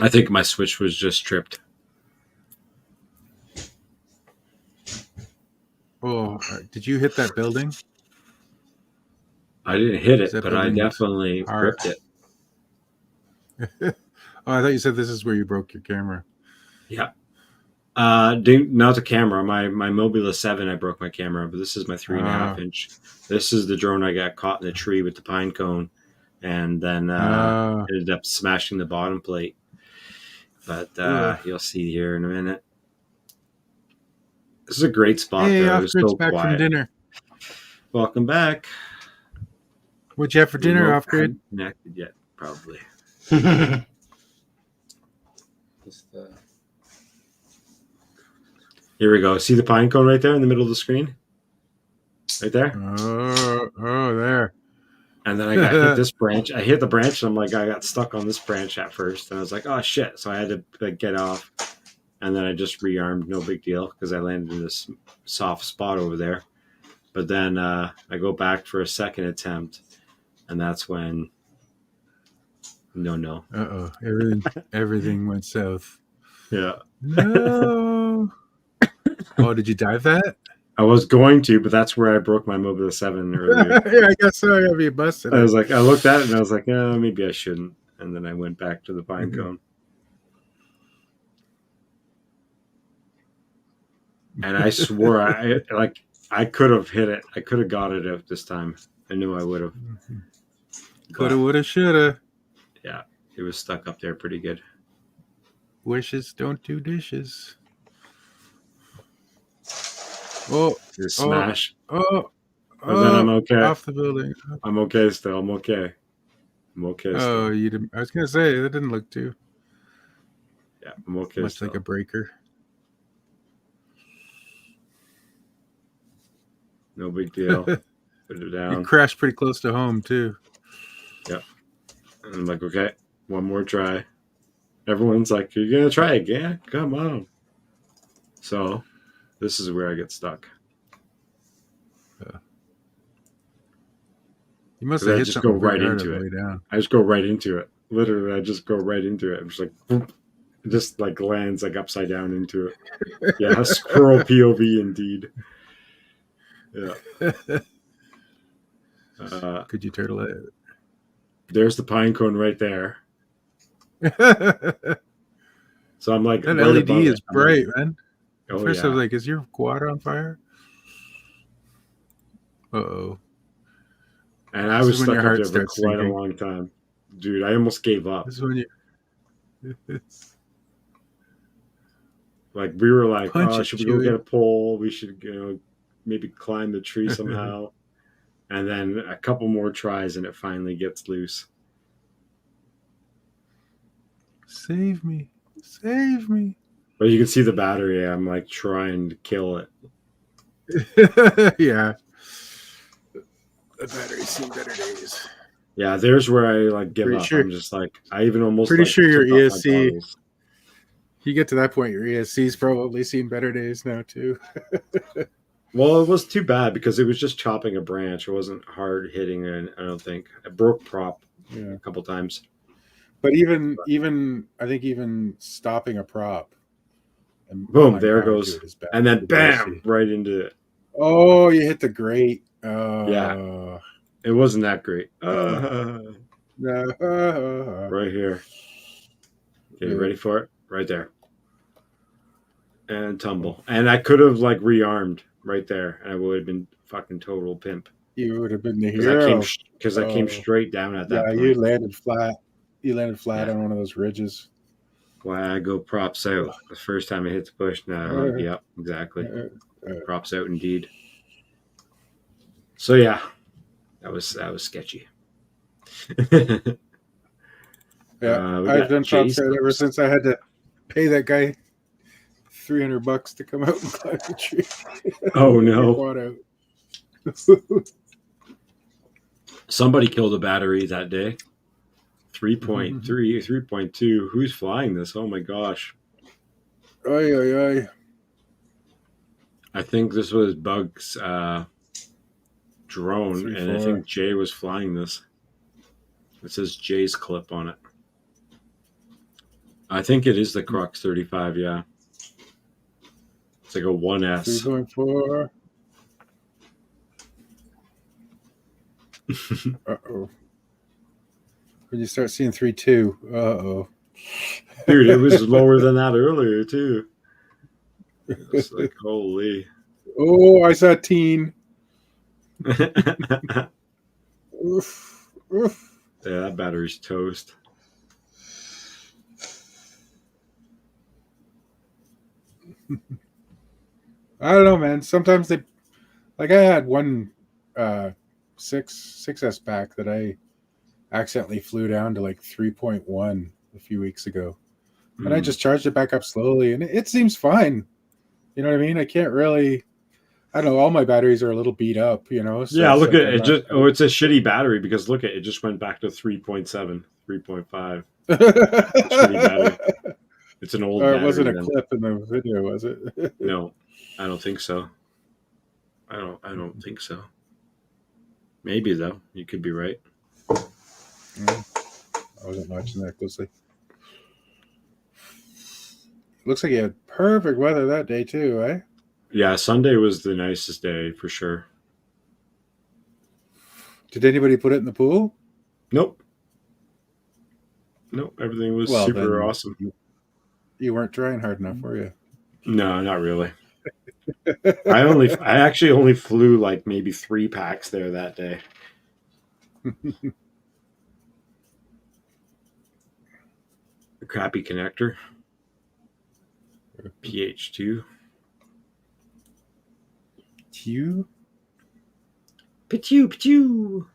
I think my switch was just tripped. Oh, did you hit that building? I didn't hit Is it, that but I building definitely hard? gripped it. Oh, I thought you said this is where you broke your camera. Yeah. Not the camera. My Mobula 7, I broke my camera, but this is my 3.5 inch. This is the drone I got caught in the tree with the pine cone, and then ended up smashing the bottom plate. But you'll see here in a minute. This is a great spot. Hey, though. It was Off-Grid's so back from quiet. dinner. Welcome back. What'd you have for dinner, Remote Off-Grid? Connected yet? Probably. Here we go. See the pine cone right there in the middle of the screen? Right there? Oh, there. And then I got hit this branch. I hit the branch, and I'm like, I got stuck on this branch at first. And I was like, oh, shit. So I had to like, get off. And then I just rearmed. No big deal because I landed in this soft spot over there. But then I go back for a second attempt. And that's when... No. Uh-oh. Everything went south. Yeah. No. Oh, did you dive that? I was going to, but that's where I broke my Mobile 7 earlier. Yeah, I guess so. I gotta be busted. I was like, I looked at it and I was like, maybe I shouldn't. And then I went back to the pine cone. And I swore I could have hit it. I could have got it out this time. I knew I would have. Coulda, woulda, shoulda. Yeah, it was stuck up there pretty good. Wishes don't do dishes. Oh, The smash. oh, But then I'm oh, okay. off the building. I'm okay still. I'm okay. I'm okay Oh, still. you didn't. I was gonna say that didn't look too Yeah, I'm okay much still. like a breaker. No big deal. Put it You down. crashed pretty close to home too. And I'm like, okay, one more try. Everyone's like, you're going to try again? Come on. So this is where I get stuck. You must 'Cause have I hit just something go right very hard into on the it. way down. I just go right into it. Literally, I just go right into it. I'm just like, boop. It just like lands like upside down into it. Yeah, squirrel POV indeed. Yeah. Could you turtle it? There's the pine cone right there. That So I'm like, right LED above is it. I'm bright, like, man. oh, First, yeah. I was like, "Is your quad on fire?" Uh-oh. And I This was is when stuck your up heart there for starts quite a sinking. long time. Dude, I almost gave up. This is when you Like, we were like, Punch oh, it, should we go Chewie. get a pole? We should, maybe climb the tree somehow. And then a couple more tries and it finally gets loose. Save me. Save me. But you can see the battery. I'm like trying to kill it. Yeah. The battery's seen better days. Yeah, there's where I like give Pretty up. sure- I'm just like, I even almost pretty like, sure your took off my ESC goggles. You get to that point, your ESC's probably seen better days now too. Well, it was too bad because it was just chopping a branch. It wasn't hard hitting, and I don't think I broke prop Yeah. a couple times. But even I think even stopping a prop and Boom, applying there it power goes. to it is bad. And then With bam, ESC. right into it. Oh, you hit the grate. Yeah. It wasn't that great. Right here. Okay, Yeah. ready for it? Right there. And tumble. And I could have like rearmed right there, and I would have been fucking total pimp. You would have been the Because hero. I came straight down at that Yeah, point. you landed flat. You landed flat Yeah. on one of those ridges. Why I go props out the first time I hit the push. No, yep, exactly. Props out indeed. So yeah, that was sketchy. Yeah, we I've got done Jay's props out ever post. since I had to pay that guy $300 to come out and climb the tree. Oh no! Quad out. Somebody killed a battery that day. 3.3, 3.2. Who's flying this? Oh my gosh! Oy, oy, oy. I think this was Bug's drone, 3-4. and I think Jay was flying this. It says Jay's clip on it. I think it is the Crux 35, yeah. It's like a 1S. 3.4. Uh-oh. When you start seeing 3.2, uh-oh. Dude, it was lower than that earlier, too. It's like, holy. Oh, I saw teen. Yeah, Oof. Oof. that battery's toast. I don't know, man. Sometimes they, like I had one 6S back that I accidentally flew down to like 3.1 a few weeks ago. And I just charged it back up slowly, and it seems fine. You know what I mean? I can't really. I don't know. All my batteries are a little beat up, you know. So yeah, it's look like at I'm it. not- Just it's a shitty battery because look at it. Just went back to 3.7, 3.5. Shitty battery. It's an old Or battery. it wasn't a then. clip in the video, was it? No, I don't think so. I don't think so. Maybe though. You could be right. I wasn't watching that closely. Looks like you had perfect weather that day too, eh? Yeah, Sunday was the nicest day for sure. Did anybody put it in the pool? Nope. Nope. Everything was super then awesome. You weren't trying hard enough, were you? No, not really. I actually only flew like maybe 3 packs there that day. A crappy connector. PH2. You? Pichu, pichu.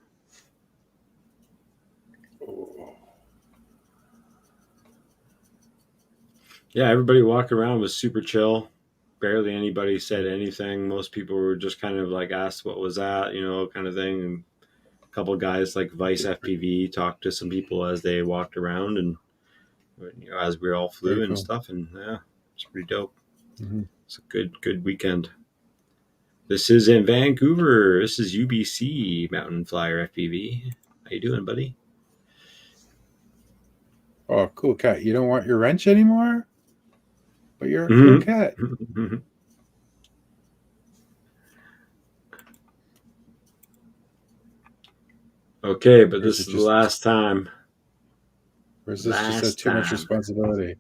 Yeah, everybody walked around was super chill. Barely anybody said anything. Most people were just kind of like asked what was that, kind of thing. And a couple of guys like Vice FPV talked to some people as they walked around and as we all flew and stuff. And yeah, it's pretty dope. Mm-hmm. It's a good weekend. This is in Vancouver. This is UBC Mountain Flyer FPV. How you doing, buddy? Oh, cool cat. You don't want your wrench anymore? But you're a cool cat. Okay, but this is the last time. Or is this just too much responsibility?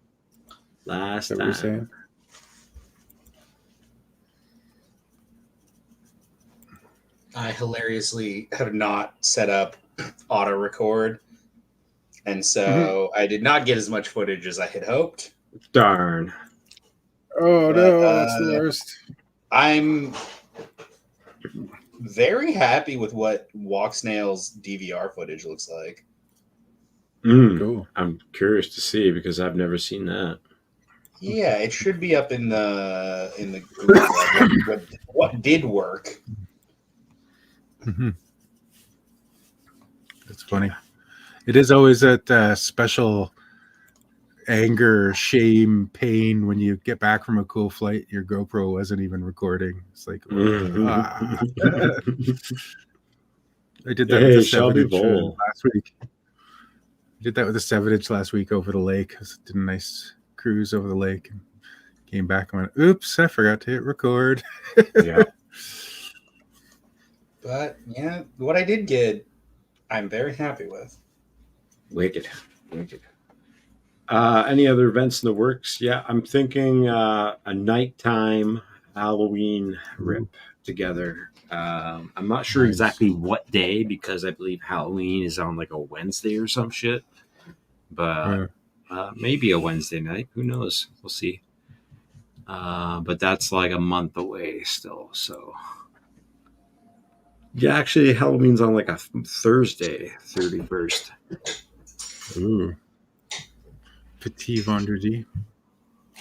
Last time. What you're saying? I hilariously have not set up auto record, and so I did not get as much footage as I had hoped. Darn. Oh, no, that's the worst. I'm very happy with what Walksnail's DVR footage looks like. Cool. I'm curious to see because I've never seen that. Yeah, it should be up in the Google, what did work. Mm-hmm. That's funny. It is always that special anger, shame, pain when you get back from a cool flight. Your GoPro wasn't even recording. It's like, I did that with the 7-inch last week. I did that with the 7-inch last week over the lake. I did a nice cruise over the lake and came back and went, oops, I forgot to hit record. Yeah. But yeah, what I did get, I'm very happy with. Wicked. Any other events in the works? Yeah, I'm thinking a nighttime Halloween rip together. I'm not sure exactly what day because I believe Halloween is on like a Wednesday or some shit. But maybe a Wednesday night. Who knows? We'll see. But that's like a month away still. So yeah, actually Halloween's on like a Thursday, 31st. Ooh. Petit vendredi.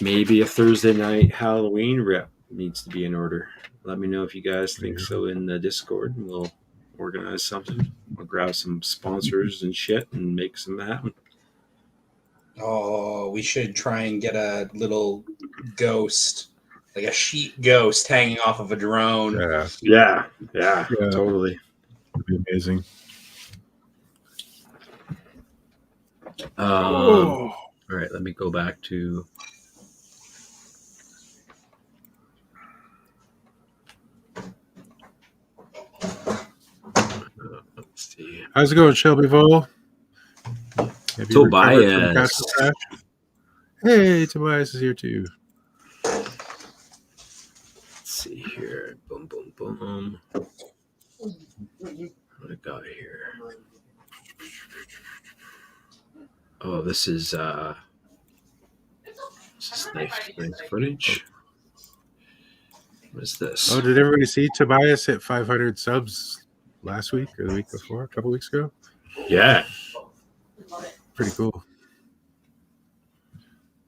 Maybe a Thursday night Halloween rip needs to be in order. Let me know if you guys think so in the Discord, and we'll organize something. We'll grab some sponsors and shit and make some happen. Oh, we should try and get a little ghost, like a sheet ghost hanging off of a drone. Yeah, totally. That'd be amazing. All right, let me go back to let's see. How's it going, Shelbyville? Tobias. Hey, Tobias is here too. Let's see here. Boom, boom, boom. What I got here? Oh, this is nice footage. What is this? Oh, did everybody see Tobias hit 500 subs last week or the week before? A couple weeks ago? Yeah. Pretty cool.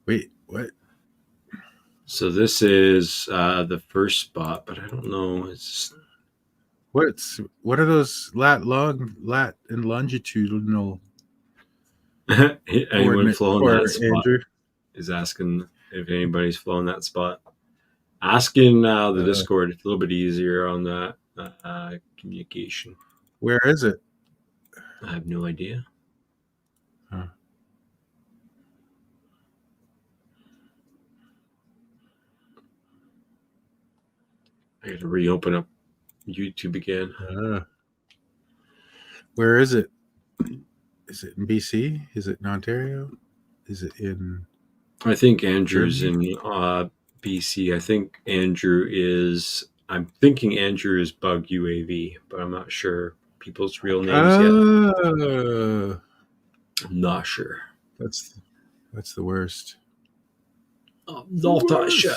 Wait, what? So this is the first spot, but I don't know. It's what are those lat and longitudinal? Anyone flown that spot? Andrew is asking if anybody's flown that spot. Asking the Discord. It's a little bit easier on that communication. Where is it? I have no idea. Huh. I got to reopen up YouTube again. Where is it? Is it in BC? Is it in Ontario? Is it in? I think Andrew's in BC. I think Andrew is. I'm thinking Andrew is Bug UAV, but I'm not sure people's real names yet. I'm not sure. That's the worst. I'm not Worst. sure.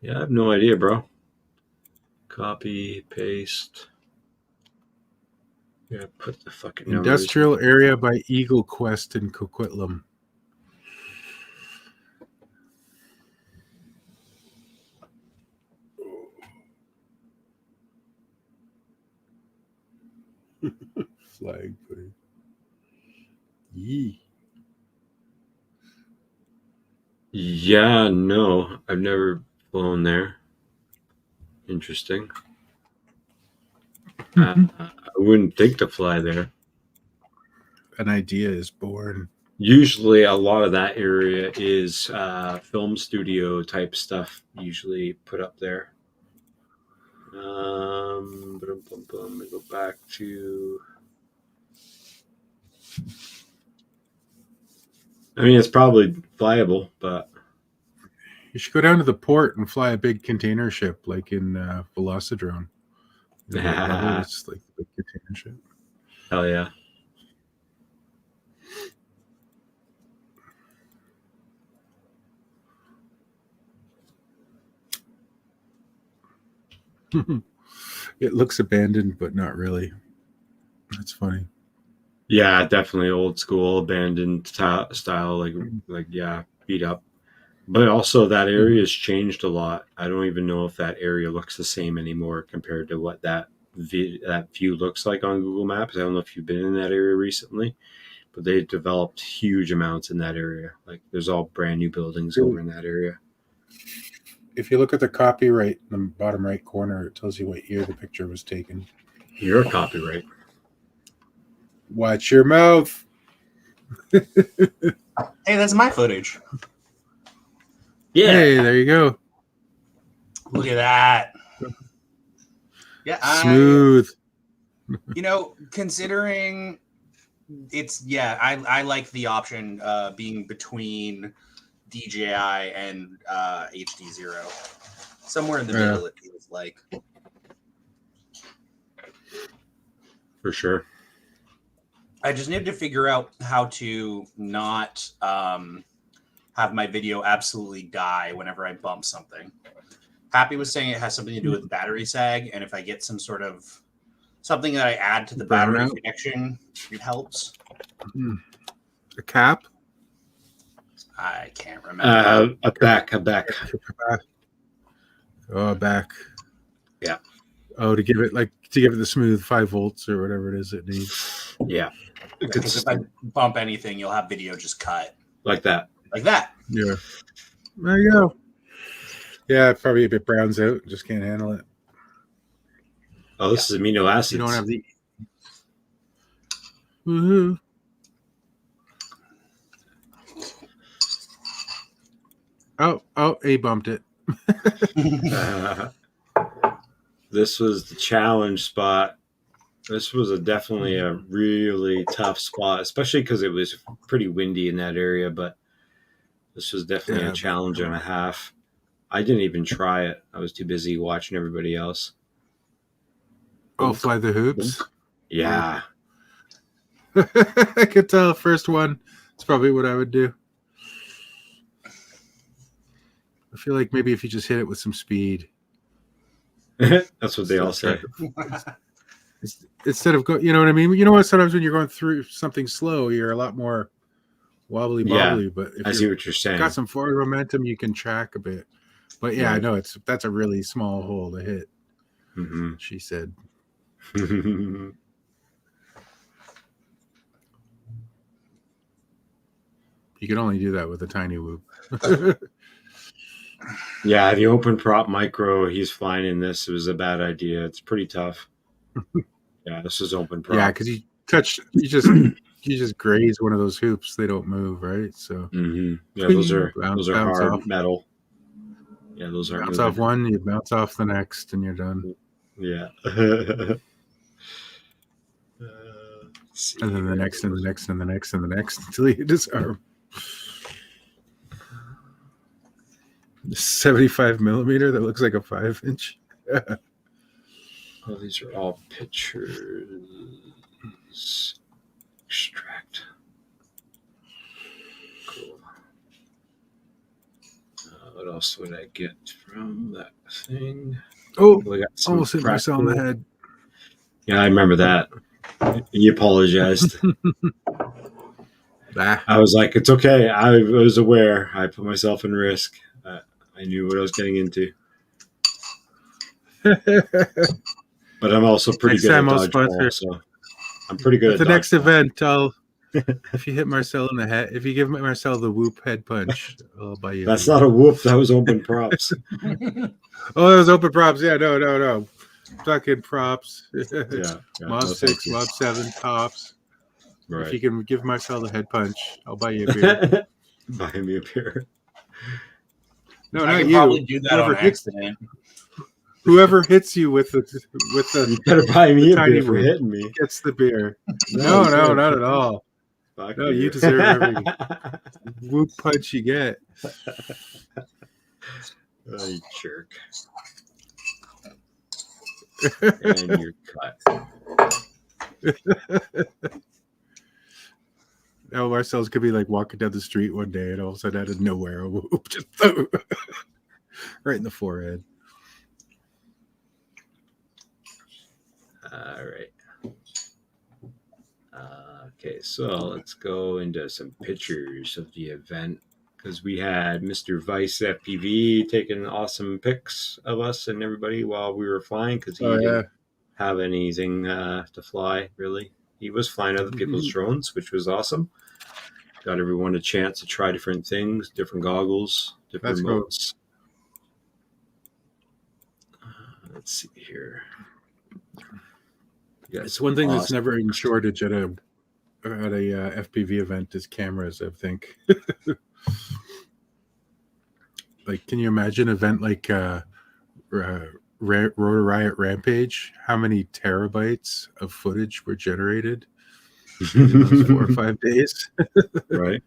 Yeah, I have no idea, bro. Copy, paste. Yeah, put the fucking numbers. Industrial area by Eagle Quest in Coquitlam. Flag putting. Yee. Yeah, no, I've never flown there. Interesting. I wouldn't think to fly there. An idea is born. Usually, a lot of that area is film studio type stuff. Usually put up there. Let me go back to. I mean, it's probably flyable, but You should go down to the port and fly a big container ship, like in Velocidrone. You know, that level, it's like a big container ship. hell yeah. It looks abandoned, but not really. That's funny. Yeah, definitely old school, abandoned style, like yeah, beat up. But also that area has changed a lot. I don't even know if that area looks the same anymore compared to what that view looks like on Google Maps. I don't know if you've been in that area recently, but they developed huge amounts in that area. Like there's all brand new buildings over in that area. If you look at the copyright in the bottom right corner, it tells you what year the picture was taken. Your copyright. Watch your mouth. Hey, that's my footage. Yeah. Hey, there you go. Look at that. Yeah, Smooth. You know, considering it's I like the option being between DJI and HD0. Somewhere in the middle, it feels like. For sure. I just need to figure out how to not have my video absolutely die whenever I bump something. Happy was saying it has something to do with battery sag, and if I get some sort of something that I add to the battery connection, it helps. A cap? I can't remember. A back. Oh, a back. Yeah. Oh, to give it the smooth 5 volts or whatever it is it needs. Yeah. Because if I bump anything, you'll have video just cut. Like that. Like that. Yeah. There you go. Yeah, probably a bit browns out. Just can't handle it. Oh, this is amino acids. You don't have the. Woohoo. Oh, he bumped it. This was the challenge spot. This was definitely a really tough spot, especially because it was pretty windy in that area. But this was definitely a challenge and a half. I didn't even try it. I was too busy watching everybody else. Oh, fly the hoops? Yeah. I could tell first one. It's probably what I would do. I feel like maybe if you just hit it with some speed. That's what they all say. Instead of you know what I mean? You know what? Sometimes when you're going through something slow, you're a lot more wobbly. Yeah, but if I see what you're saying. Got some forward momentum, you can track a bit. But yeah, I know that's a really small hole to hit. Mm-hmm. She said. You can only do that with a tiny whoop. Yeah, the open prop micro, he's flying in this. It was a bad idea. It's pretty tough. Yeah, this is open prop. Yeah, because you just graze one of those hoops. They don't move, right? So yeah, those are hard off. metal. Yeah, those are bounce off one, you bounce off the next, and you're done. Yeah. And then the next, and the next, and the next, and the next until you disarm. 75 millimeter that looks like a 5-inch. Oh, these are all pictures. Extract. Cool. What else would I get from that thing? Oh, We got some almost hit myself in the practical- head. Yeah, I remember that. He apologized. I was like, it's okay. I was aware. I put myself in risk. I knew what I was getting into. But I'm also pretty Next good at time I'll dodgeball, sponsor- so I'm pretty good At the at next dodgeball. event, if you hit Marcel in the head, if you give Marcel the whoop head punch, I'll buy you. That's not a whoop. That was open props. Oh, that was open props. Yeah, no. Fucking props. Yeah. Mob no, 6, thank you. Mob 7, tops. If you Right. can give Marcel the head punch, I'll buy you a beer. Buy me a beer. No, I not could you. probably do that Whoever on hits, accident. whoever hits you with You the better buy me a tiny beer for whoop hitting me. gets the beer. No, sir. not at all. Fuck No, you deserve every whoop punch you get. Oh, you jerk. And you're cut. Now Marcel's could be like walking down the street one day and all of a sudden out of nowhere a whoop just right in the forehead. All right. Okay, so let's go into some pictures of the event because we had Mr. Vice FPV taking awesome pics of us and everybody while we were flying because he didn't have anything to fly, really. He was flying other people's drones, which was awesome. Got everyone a chance to try different things, different goggles, different That's cool. remotes. Let's see here. It's one thing that's never in shortage at a FPV event is cameras, I think. Like, can you imagine an event like Rotor Riot Rampage? How many terabytes of footage were generated in those 4 or 5 days? Right.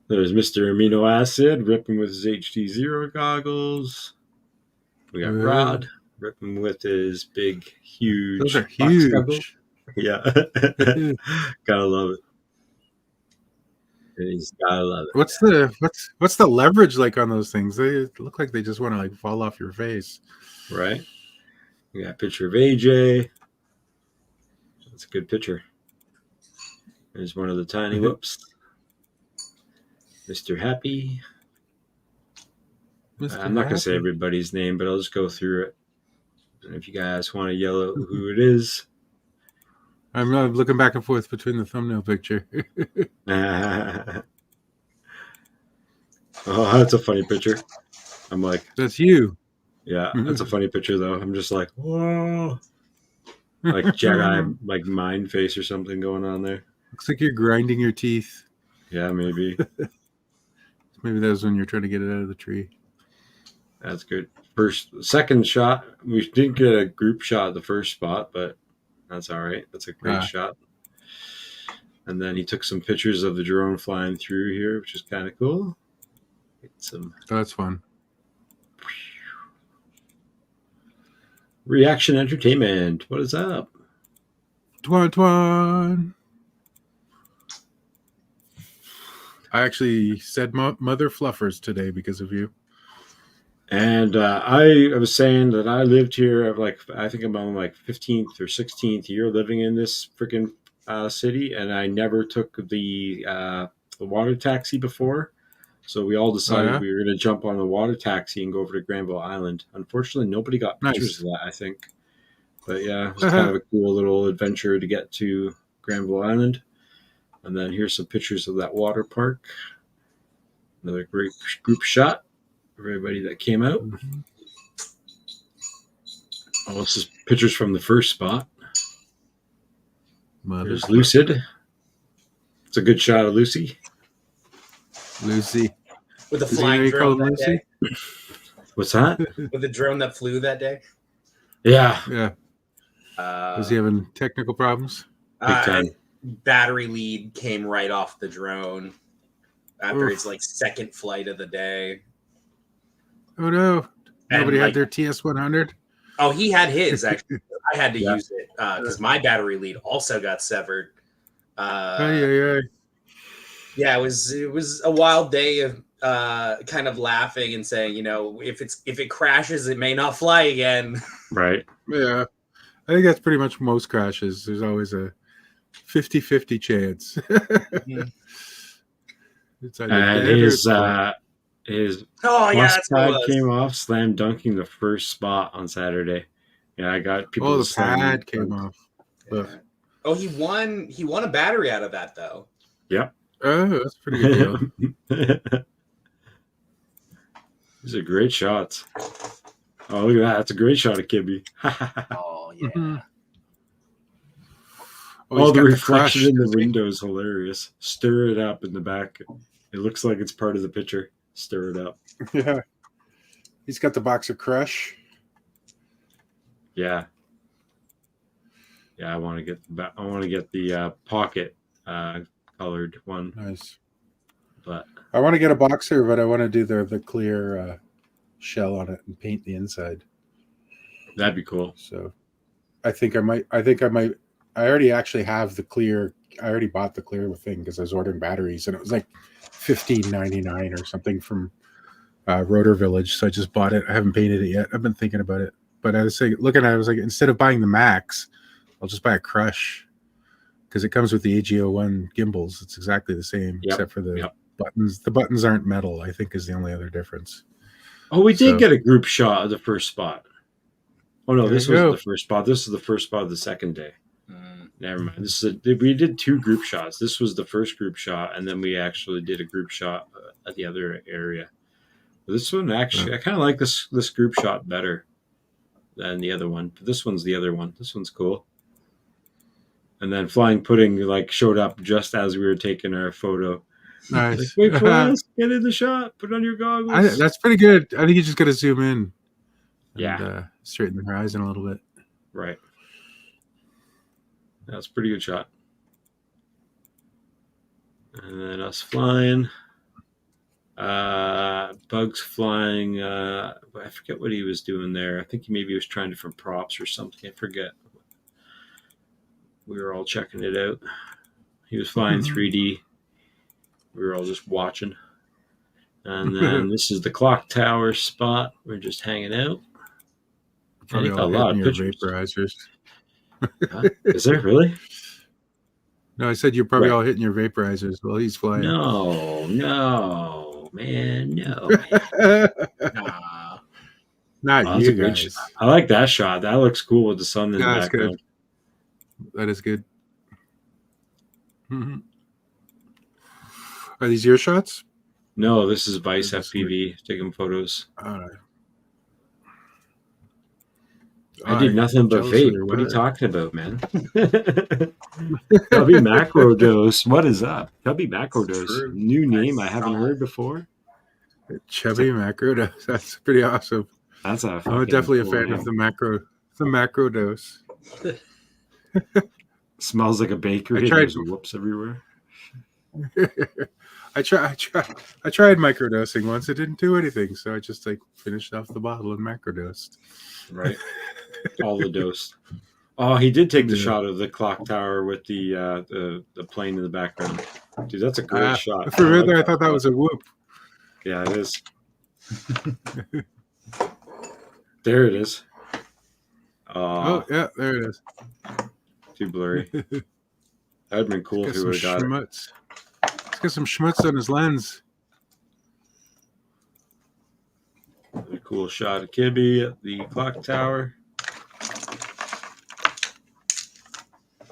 There's Mr. Amino Acid ripping with his HD0 goggles. We got Rod ripping with his big, huge. Those are box goggles. huge. Yeah. Gotta love it. He's gotta love it. What's the leverage like on those things? They look like they just want to like fall off your face. Right. We got a picture of AJ. That's a good picture. There's one of the tiny whoops. Mr. Happy. I'm not going to say everybody's name, but I'll just go through it. And if you guys want to yell out who it is. I'm looking back and forth between the thumbnail picture. Oh, that's a funny picture. I'm like, that's you. Yeah, that's a funny picture, though. I'm just like, whoa. Like Jedi, like mind face or something going on there. Looks like you're grinding your teeth. Yeah, maybe. Maybe that was when you're trying to get it out of the tree. That's good. Second shot, we didn't get a group shot at the first spot, but that's all right. That's a great shot. And then he took some pictures of the drone flying through here, which is kind of cool. That's fun. Reaction Entertainment. What is up? Twan. I actually said mother fluffers today because of you. And I was saying that I lived here, I think I'm on like 15th or 16th year living in this freaking city, and I never took the water taxi before. So we all decided we were going to jump on the water taxi and go over to Granville Island. Unfortunately, nobody got pictures of that, I think. But yeah, it was kind of a cool little adventure to get to Granville Island. And then here's some pictures of that water park. Another great group shot. Everybody that came out. Oh, this is pictures from the first spot. There's Lucid. It's a good shot of Lucy. Lucy. With the flying drone that day. What's that? With the drone that flew that day. Yeah. Yeah. Was he having technical problems? Battery lead came right off the drone after its like second flight of the day. Oh no! And, Nobody like, had their TS100. Oh, he had his actually. I had to Yeah. use it because my battery lead also got severed. Ay. Yeah, it was a wild day of kind of laughing and saying, you know, if it crashes, it may not fly again. Right. Yeah, I think that's pretty much most crashes. There's always a 50-50 chance. It's either And dead or it's dead. his Oh yeah, bus that's what it pad was. came off, slam dunking the first spot on Saturday. Yeah, I got people. Oh, to the slam pad came dunk. off. Ugh. Oh, he won a battery out of that though. Yep. Oh, that's a pretty good deal. These are great shots. Oh, look at that. That's a great shot of Kibby. Oh yeah. Mhm. Oh, he's the got reflection crush, in the does he? window is hilarious. Stir it up in the back. It looks like it's part of the picture. Stir it up. Yeah, he's got the box of crush. Yeah. Yeah, I want to get the pocket colored one, Nice. but I want to get a boxer, but I want to do the clear shell on it and paint the inside. that'd be cool. So I think I might. I already actually have the clear. I already bought the clear thing because I was ordering batteries, and it was like $15.99 or something from Rotor Village. So I just bought it. I haven't painted it yet. I've been thinking about it, but I was looking at it. I was like, instead of buying the Max, I'll just buy a Crush because it comes with the AG01 gimbals. It's exactly the same, except for the buttons. The buttons aren't metal, I think, is the only other difference. Oh, we did So- get a group shot of the first spot. Oh no, There this you wasn't go. the first spot. This is the first spot of the second day. Never mind. We did 2 group shots. This was the first group shot, and then we actually did a group shot at the other area. But this one actually, I kind of like this group shot better than the other one. But this one's the other one. This one's cool. And then Flying Pudding showed up just as we were taking our photo. Nice. Like, wait for us. Get in the shot. Put on your goggles. That's pretty good. I think you just got to zoom in. And, Yeah. straighten the horizon a little bit. Right. That's a pretty good shot. And then us flying. Bugs flying. I forget what he was doing there. I think he maybe was trying different props or something. I forget. We were all checking it out. He was flying 3D. We were all just watching. And then this is the clock tower spot. We're just hanging out. Probably I think all a lot of hitting your pictures. vaporizers. Huh? Is there really? No, I said you're probably Right. all hitting your vaporizers while he's flying. No, man, no. Nah. Not Oh, that's you a great guys. shot. I like that shot. That looks cool with the sun in Yeah, the that's good. background. That is good. Mhm. Are these your shots? No, this is Vice This is FPV taking photos. All right. I did nothing but jealous of vape. your What are you weather. talking about, man? Chubby Macro Dose. What is up? Chubby Macro Dose. True. New name I haven't heard before. Chubby macro dose. That's pretty awesome. That's a I'm fucking definitely a cool fan name. of the macro dose. Smells like a bakery. I tried- There's whoops everywhere. I tried microdosing once. It didn't do anything, so I just finished off the bottle and macrodosed. Right. All the dose. Oh, he did take the Yeah. shot of the clock tower with the plane in the background. Dude, that's a great shot. For a minute like there, I thought that was a whoop. Yeah, it is. There it is. Oh yeah, there it is. Too blurry. That'd have been cool Got if he some would have got it. schmutz. He's got some schmutz on his lens. A cool shot of Kibby at the clock tower.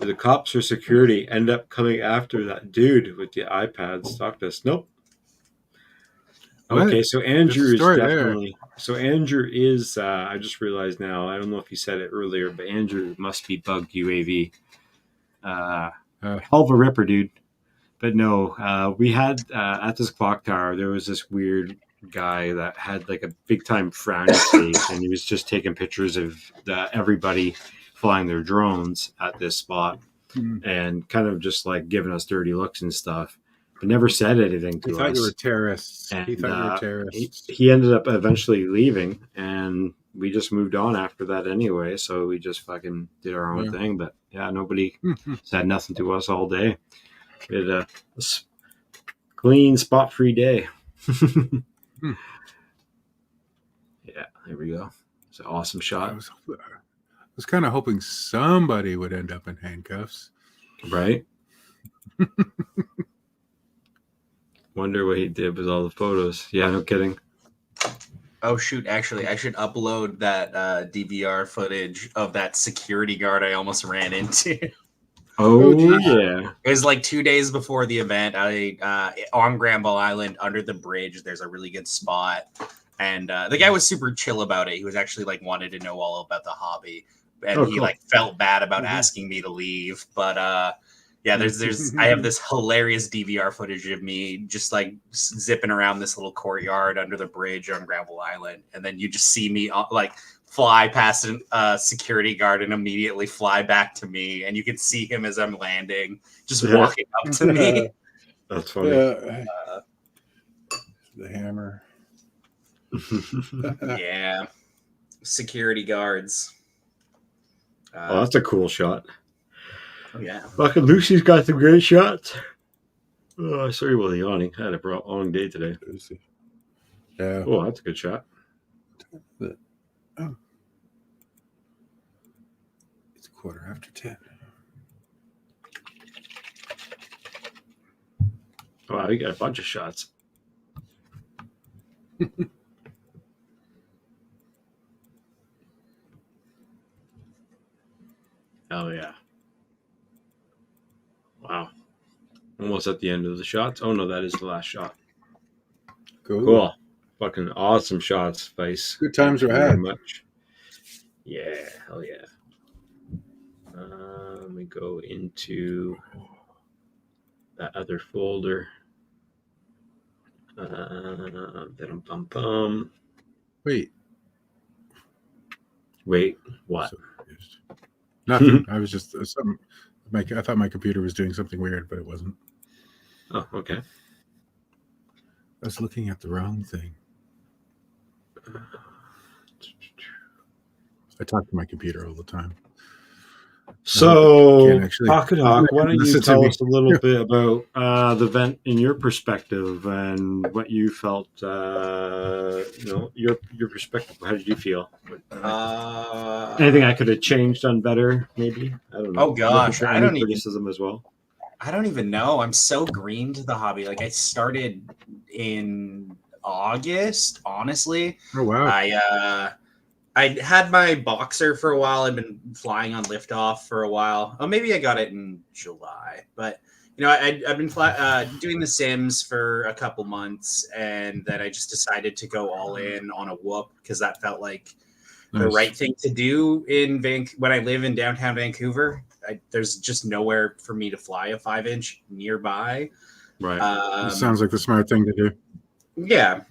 Did the cops or security end up coming after that dude with the iPad stalked us? Nope. What? Okay, so Andrew is story there. definitely. So Andrew is. I just realized now. I don't know if you said it earlier, but Andrew must be Bug UAV. Hell of a ripper, dude. But no, we had at this clock tower. There was this weird guy that had a big time frowny face, and he was just taking pictures of everybody flying their drones at this spot, and kind of just giving us dirty looks and stuff. never said anything He to thought us. you were terrorists. He And, thought you were terrorists. he ended up eventually leaving, and we just moved on after that anyway. So we just fucking did our own Yeah. thing. But yeah, nobody said nothing to us all day. We had a clean, spot-free day. Yeah, there we go. It's an awesome I shot, was kind of hoping somebody would end up in handcuffs. right? Wonder what he did with all the photos. Yeah, no kidding. Oh shoot! Actually, I should upload that DVR footage of that security guard I almost ran into. Oh, geez. yeah. It was like 2 days before the event. On Granville Island, under the bridge, there's a really good spot, and the guy was super chill about it. He was actually like wanted to know all about the hobby, and Oh, he cool. like felt bad about Mhm. asking me to leave. But yeah, there's I have this hilarious DVR footage of me just like zipping around this little courtyard under the bridge on Granville Island, and then you just see me like fly past a security guard and immediately fly back to me, and you can see him as I'm landing, just Yeah. walking up to me. That's funny. The hammer. Yeah, security guards. Oh, that's a cool shot. Yeah. Fucking Lucy's got some great shots. Oh, sorry about the yawning. I had a long day today. Yeah. Oh, that's a good shot. Oh. It's 10:15. Wow, you got a bunch of shots. Hell yeah. Wow. Almost at the end of the shots. Oh, no, that is the last shot. Cool. Fucking awesome shots, Vice. Good times were Thank you had. very much. Yeah, hell yeah. Let me go into that other folder. Wait. Wait, what? So confused. Nothing. I was just something. I thought my computer was doing something weird, but it wasn't. Oh, okay. I was looking at the wrong thing. I talk to my computer all the time. So, Can't actually- Pocket Hawk, why don't you Listen to tell me. us a little bit about the event in your perspective and what you felt, your perspective. How did you feel? Anything I could have changed, done better, maybe? I don't know. Oh, gosh, Looking for I any don't even- criticism as well. I don't even know. I'm so green to the hobby. Like I started in August, honestly. Oh wow! I had my Boxer for a while. I've been flying on liftoff for a while. Oh, maybe I got it in July. But I've been doing the Sims for a couple months, and then I just decided to go all in on a Whoop because that felt like the right thing to do when I live in downtown Vancouver. There's just nowhere for me to fly a 5-inch nearby. Right. Sounds like the smart thing to do. Yeah.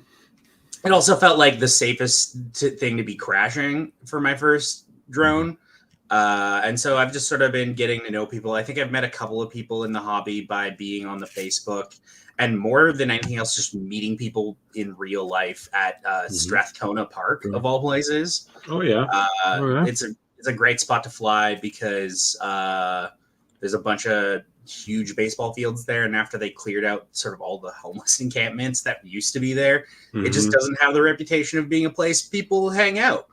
It also felt like the safest thing to be crashing for my first drone. And so I've just sort of been getting to know people. I think I've met a couple of people in the hobby by being on the Facebook, and more than anything else, just meeting people in real life at Strathcona Park, of all places. Oh, yeah. yeah. It's a great spot to fly because there's a bunch of huge baseball fields there, and after they cleared out sort of all the homeless encampments that used to be there, it just doesn't have the reputation of being a place people hang out.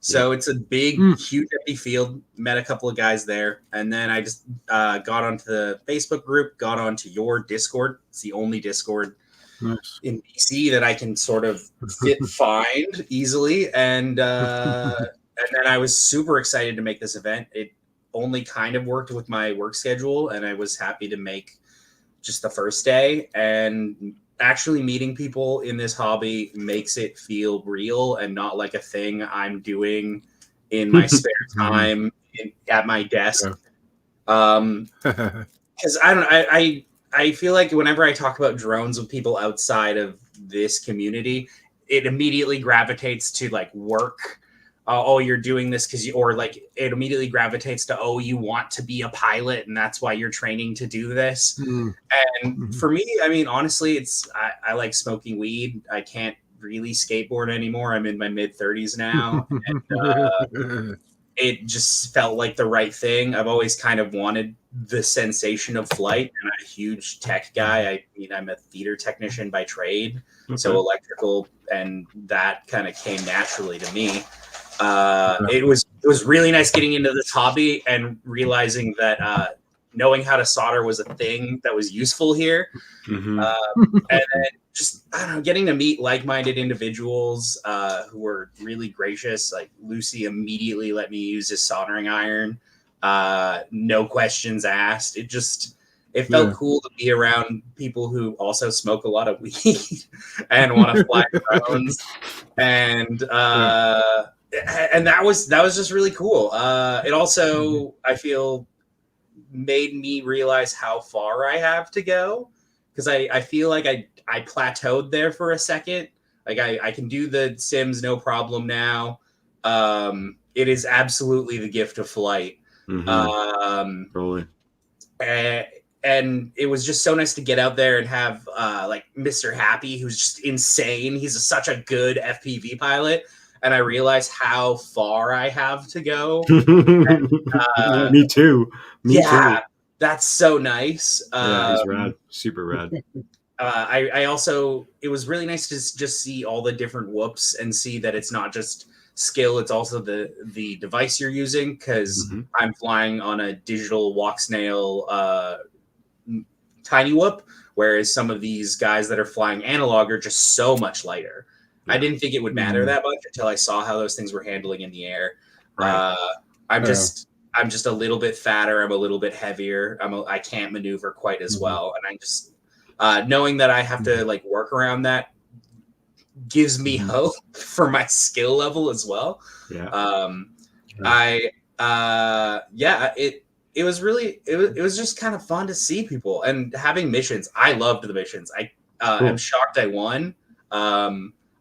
So it's a big, huge empty field. Met a couple of guys there, and then I just got onto the Facebook group, got onto your Discord. It's the only Discord in BC that I can sort of find easily, and then I was super excited to make this event. It only kind of worked with my work schedule, and I was happy to make just the first day. And actually meeting people in this hobby makes it feel real and not like a thing I'm doing in my spare time at my desk. Because I feel like whenever I talk about drones with people outside of this community, it immediately gravitates to like work oh, you're doing this because you, or like it immediately gravitates to, oh, you want to be a pilot and that's why you're training to do this. And for me, I mean, honestly, I like smoking weed. I can't really skateboard anymore. I'm in my mid 30s now. And, it just felt like the right thing. I've always kind of wanted the sensation of flight, and I'm a huge tech guy. I mean, I'm a theater technician by trade, so electrical and that kind of came naturally to me. It was really nice getting into this hobby and realizing that knowing how to solder was a thing that was useful here. And then just, I don't know, getting to meet like-minded individuals who were really gracious. Like Lucy immediately let me use his soldering iron. No questions asked. It felt cool to be around people who also smoke a lot of weed and want to fly drones. And that was just really cool. It also, I feel, made me realize how far I have to go, because I feel like I plateaued there for a second. Like I can do the sims no problem now. It is absolutely the gift of flight. Totally. And it was just so nice to get out there and have like Mr. Happy, who's just insane. He's such a good FPV pilot. And I realized how far I have to go. And, me too. Me too. That's so nice. Yeah, he's rad. Super rad. I also, it was really nice to just see all the different whoops and see that it's not just skill, it's also the device you're using, because I'm flying on a digital walk snail tiny whoop, whereas some of these guys that are flying analog are just so much lighter. I didn't think it would matter that much until I saw how those things were handling in the air. I'm just a little bit fatter. I'm a little bit heavier. I can't maneuver quite as well. And I just, knowing that I have to like work around that gives me hope for my skill level as well. It was just kind of fun to see people and having missions. I loved the missions. I'm shocked I won.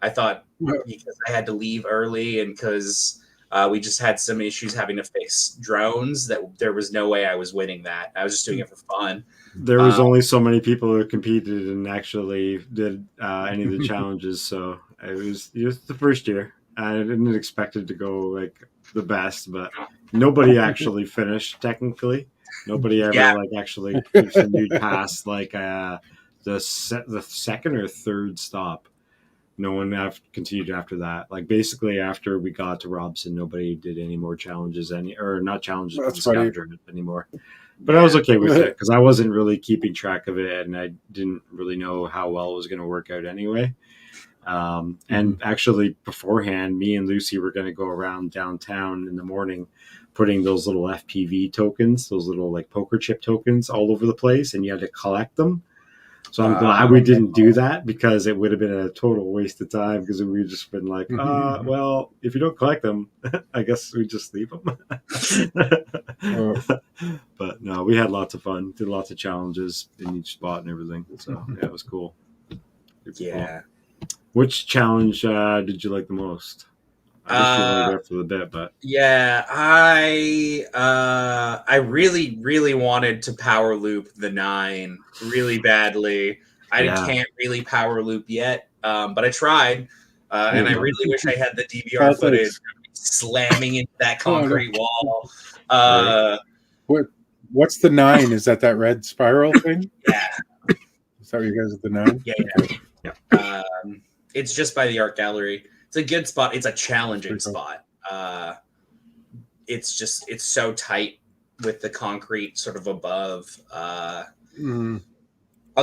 I thought because I had to leave early and because we just had some issues having to fix drones that there was no way I was winning that. I was just doing it for fun. There was only so many people who competed and actually did any of the challenges. So it was the first year. I didn't expect it to go like the best, but nobody actually finished technically. Nobody ever like actually continued past like the second or third stop. No one continued after that. Like basically after we got to Robson, nobody did any more challenges, not challenges, but scavenger anymore. But I was okay with it because I wasn't really keeping track of it, and I didn't really know how well it was going to work out anyway. And actually beforehand, me and Lucy were going to go around downtown in the morning, putting those little FPV tokens, those little like poker chip tokens all over the place, and you had to collect them. So I'm glad we didn't do that, because it would have been a total waste of time, because we would just been like, well, if you don't collect them, I guess we just leave them. But no, we had lots of fun, did lots of challenges in each spot and everything. So yeah, it was cool. Cool. Which challenge did you like the most? I guess you wanted to go after the bit, but I really, really wanted to power loop the 9 really badly. I can't really power loop yet, but I tried, and I really wish I had the DVR footage slamming into that concrete wall. What's the 9? Is that red spiral thing? Yeah. Is that what you guys at the 9? Yeah. It's just by the art gallery. It's a good spot. It's a challenging spot. It's so tight with the concrete sort of above. I'll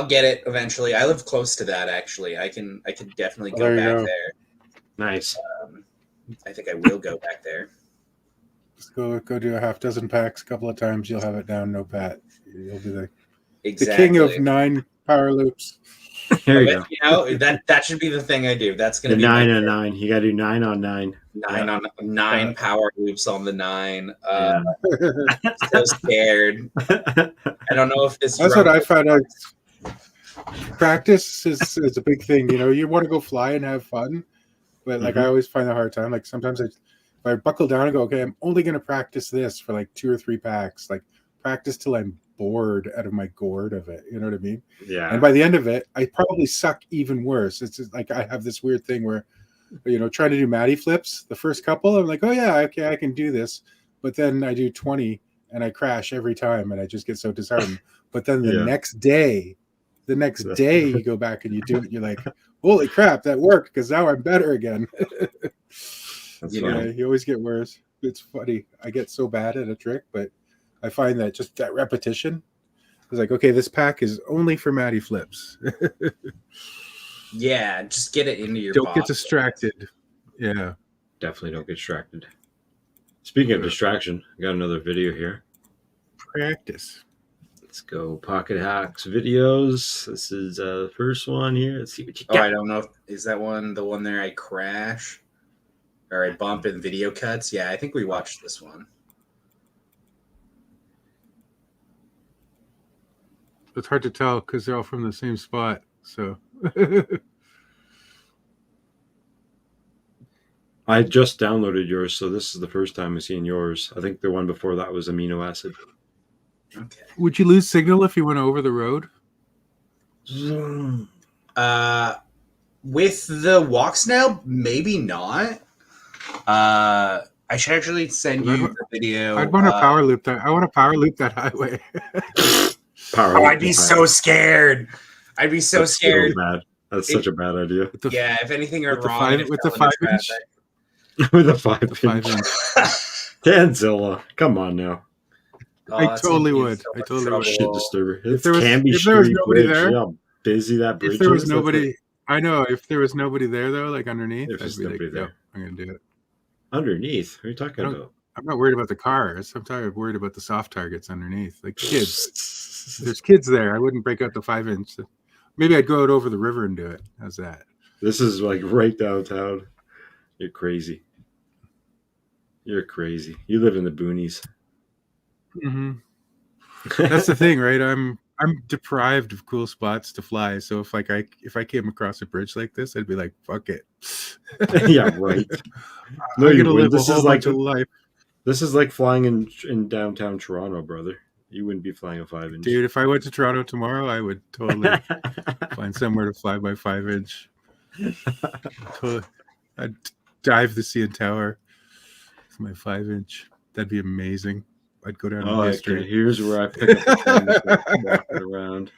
get it eventually. I live close to that, actually. I can definitely go back there. Nice. I think I will go back there. Just go do a half dozen packs a couple of times. You'll have it down, no pat. You'll be the king of 9 power loops. There you go. You know, that should be the thing I do. That's going to be 9 on 9. You got to do 9 on 9. 9 on 9 power loops on the 9. So scared. I don't know if this. That's what I found out. Practice is a big thing. You know, you want to go fly and have fun, but like I always find a hard time. Like sometimes if I buckle down and go, okay, I'm only going to practice this for like 2 or 3 packs, like practice till I'm bored out of my gourd of it. You know what I mean? Yeah. And by the end of it, I probably suck even worse. It's just like I have this weird thing where, trying to do Matty flips, the first couple, I'm like, oh yeah, okay, I can do this. But then I do 20 and I crash every time and I just get so disheartened. But then the next day you go back and you do it and you're like, holy crap, that worked because now I'm better again. You always get worse. It's funny. I get so bad at a trick, but I find that just that repetition is like, okay, this pack is only for Matty flips. Yeah, just get it into your Don't body. get distracted. Yeah. Definitely don't get distracted. Speaking of distraction, I got another video here. Practice. Let's go Pocket Hacks videos. This is the first one here. Let's see what you got. Oh, I don't know. Is that the one there I crash or I bump in video cuts? Yeah, I think we watched this one. It's hard to tell because they're all from the same spot. So I just downloaded yours, so this is the first time I've seen yours. I think the one before that was amino acid. Okay. would you lose signal if you went over the road? With the walk snail, maybe not. I should actually send you the video. I'd want to power loop that. I want to power loop that highway. I'd be so scared. I'd be so scared. So bad. That's such a bad idea. Yeah, if anything went wrong, with the 5-inch. With a 5-inch. Tanzilla, come on now. I totally would. I totally would. Shit disturber. If there was nobody there, how busy that bridge is. If there was nobody, I know. If there was nobody there though, like underneath, If I'd be like, there. no, I'm gonna do it. Underneath? What are you talking about? I'm not worried about the cars. I'm worried about the soft targets underneath, like kids. If there's kids there, I wouldn't break out the 5-inch. Maybe I'd go out over the river and do it. How's that? This is like right downtown. You're crazy. You're crazy. You live in the boonies. Mm-hmm. That's the thing, right? I'm deprived of cool spots to fly. So if I came across a bridge like this, I'd be like, fuck it. Yeah, right. No, I'm gonna live a whole bunch of life. This is like flying in downtown Toronto, brother. You wouldn't be flying a 5-inch. Dude, if I went to Toronto tomorrow, I would totally find somewhere to fly by 5-inch. I'd dive the CN Tower with my 5-inch. That'd be amazing. I'd go down to history. Okay. Here's where I pick up the walking around.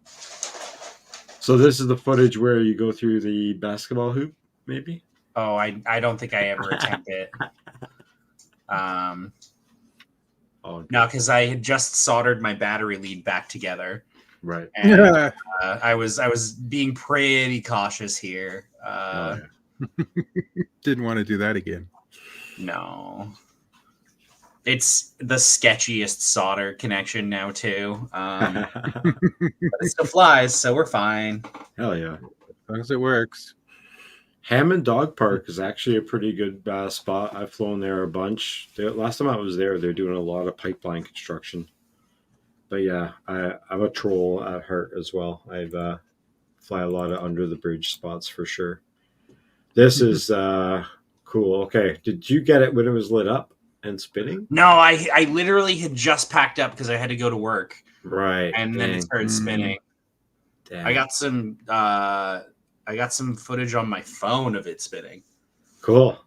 So this is the footage where you go through the basketball hoop, maybe? Oh, I don't think I ever attempt it. No, because I had just soldered my battery lead back together. Right. And I was being pretty cautious here. Didn't want to do that again. No. It's the sketchiest solder connection now too. But it still flies, so we're fine. Hell yeah. As long as it works. Hammond Dog Park is actually a pretty good spot. I've flown there a bunch. Last time I was there, they're doing a lot of pipeline construction. But yeah, I'm a troll at heart as well. I've fly a lot of under the bridge spots for sure. This is cool. Okay, did you get it when it was lit up and spinning? No, I literally had just packed up because I had to go to work. Right. And then it started spinning. Dang. I got some footage on my phone of it spinning. Cool.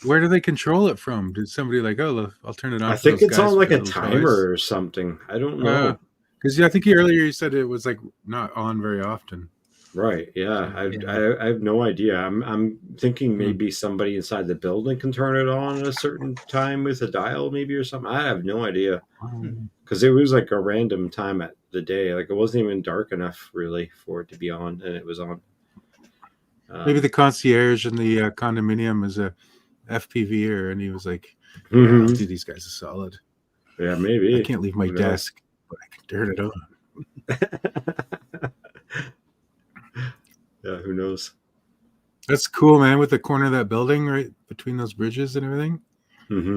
Where do they control it from? Did somebody like, oh, I'll turn it on? I think it's on like a timer or something. I don't know. Because I think earlier you said it was like not on very often. Right. Yeah. I have no idea. I'm thinking maybe somebody inside the building can turn it on at a certain time with a dial, maybe, or something. I have no idea. Because it was like a random time at the day. Like it wasn't even dark enough really for it to be on, and it was on. Maybe the concierge in the condominium is a FPVer, and he was like, dude, these guys are solid. Yeah, maybe. I can't leave my desk, but I can turn it on. Yeah, who knows? That's cool, man, with the corner of that building right between those bridges and everything.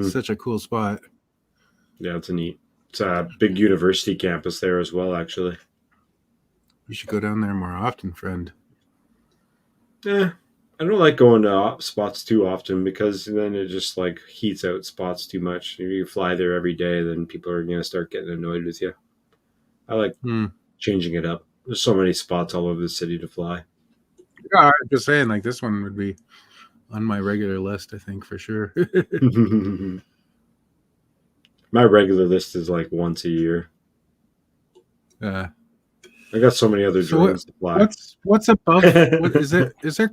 Such a cool spot. Yeah, it's a big university campus there as well, actually. You should go down there more often, friend. Yeah, I don't like going to spots too often because then it just like heats out spots too much. If you fly there every day, then people are going to start getting annoyed with you. I like changing it up. There's so many spots all over the city to fly. Yeah, I'm just saying, like this one would be on my regular list, I think, for sure. My regular list is like once a year. I got so many other drones to fly. What's above? What is it? Is there?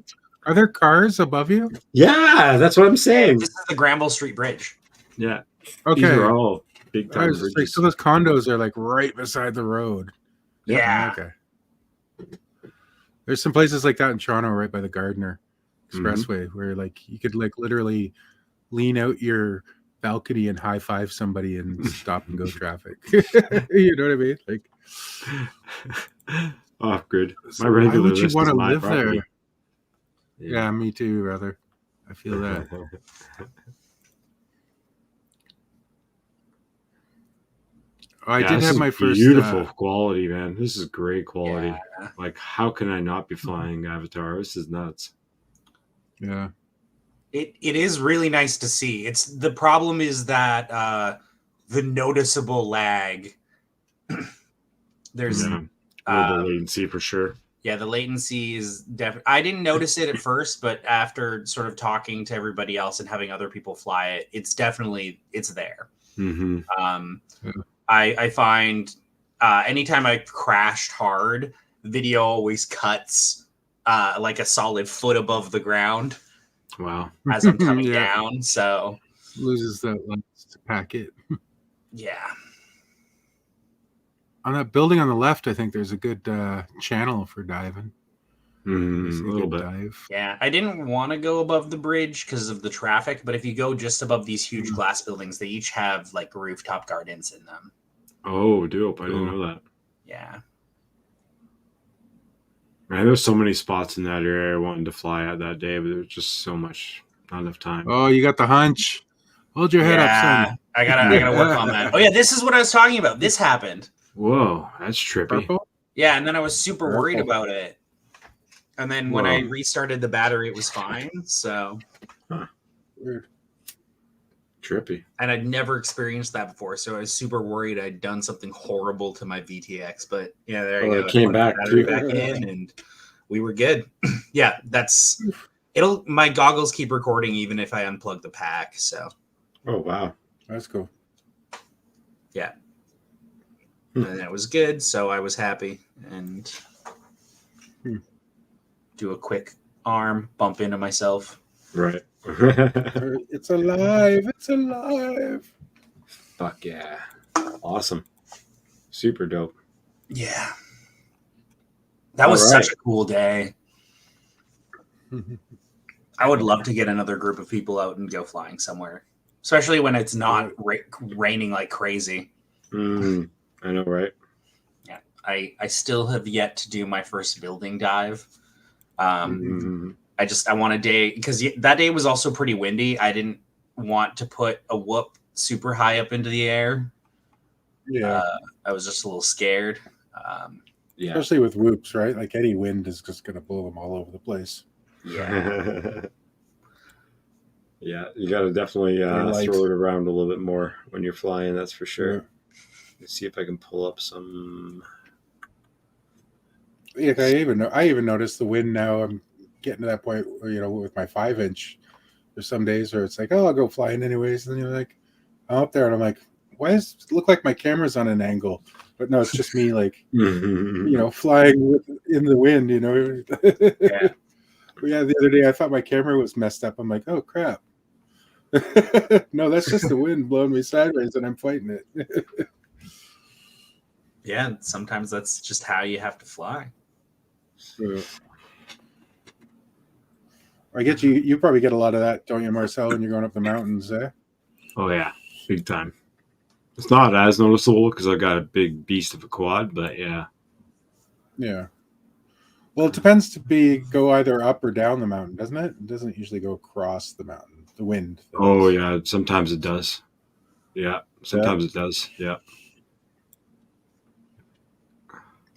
Are there cars above you? Yeah, that's what I'm saying. This is the Granville Street Bridge. Yeah. Okay. These are all big time bridges. Like, so those condos are like right beside the road. Yeah. Okay. There's some places like that in Toronto, right by the Gardner Expressway, where like you could like literally lean out your balcony and high five somebody in stop and go traffic. You know what I mean? Like, off grid. So my regular why would you list want is to my live property. there? Yeah, me too, brother. I feel that. I did have my first beautiful quality, man. This is great quality. Yeah. Like, how can I not be flying Avatar? This is nuts. Yeah. It is really nice to see. It's the problem is that the noticeable lag. There's a little latency for sure. Yeah, the latency is definitely. I didn't notice it at first, but after sort of talking to everybody else and having other people fly it, it's there. Mm-hmm. I find anytime I crashed hard, the video always cuts like a solid foot above the ground. Wow. As I'm coming down, so loses that last packet. Yeah. On that building on the left, I think there's a good channel for diving. A little bit. Dive. Yeah, I didn't want to go above the bridge because of the traffic, but if you go just above these huge glass buildings, they each have like rooftop gardens in them. Oh, dope. I didn't know that. Yeah. Man, there's so many spots in that area I wanted to fly at that day, but there was just so much, not enough time. Oh, you got the hunch. Hold your head up, son. I gotta work on that. Oh yeah, this is what I was talking about. This happened. Whoa, that's trippy. Purple? Yeah, and then I was super worried about it. And then when I restarted the battery, it was fine. So weird. Trippy. And I'd never experienced that before, so I was super worried I'd done something horrible to my VTX. But yeah, there you go. It came back too. Back in, and we were good. Yeah, my goggles keep recording even if I unplug the pack. So. Oh wow, that's cool. Yeah. And it was good, so I was happy and do a quick arm bump into myself. Right. It's alive. It's alive. Fuck yeah. Awesome. Super dope. Yeah. That was such a cool day. I would love to get another group of people out and go flying somewhere, especially when it's not raining like crazy. I know, right? Yeah. I still have yet to do my first building dive. I want a day because that day was also pretty windy. I didn't want to put a whoop super high up into the air. Yeah. I was just a little scared. Yeah. Especially with whoops, right? Like any wind is just going to blow them all over the place. Yeah. Yeah, you got to definitely throw it around a little bit more when you're flying. That's for sure. Yeah. Let's see if I can pull up some. Yeah, I even noticed the wind now. I'm getting to that point where, with my 5-inch, there's some days where it's like, oh, I'll go flying anyways. And you're like, I'm up there and I'm like, why does it look like my camera's on an angle? But no, it's just me like, flying in the wind, Yeah. Yeah, the other day I thought my camera was messed up. I'm like, oh crap. No, that's just the wind blowing me sideways and I'm fighting it. Yeah, sometimes that's just how you have to fly. So, I get you probably get a lot of that, don't you, Marcel, when you're going up the mountains, eh? Oh yeah, big time. It's not as noticeable because I've got a big beast of a quad, but yeah. Yeah. Well, it depends go either up or down the mountain, doesn't it? It doesn't usually go across the mountain, the wind. Oh, yeah. Sometimes it does. Yeah. Sometimes it does. Yeah.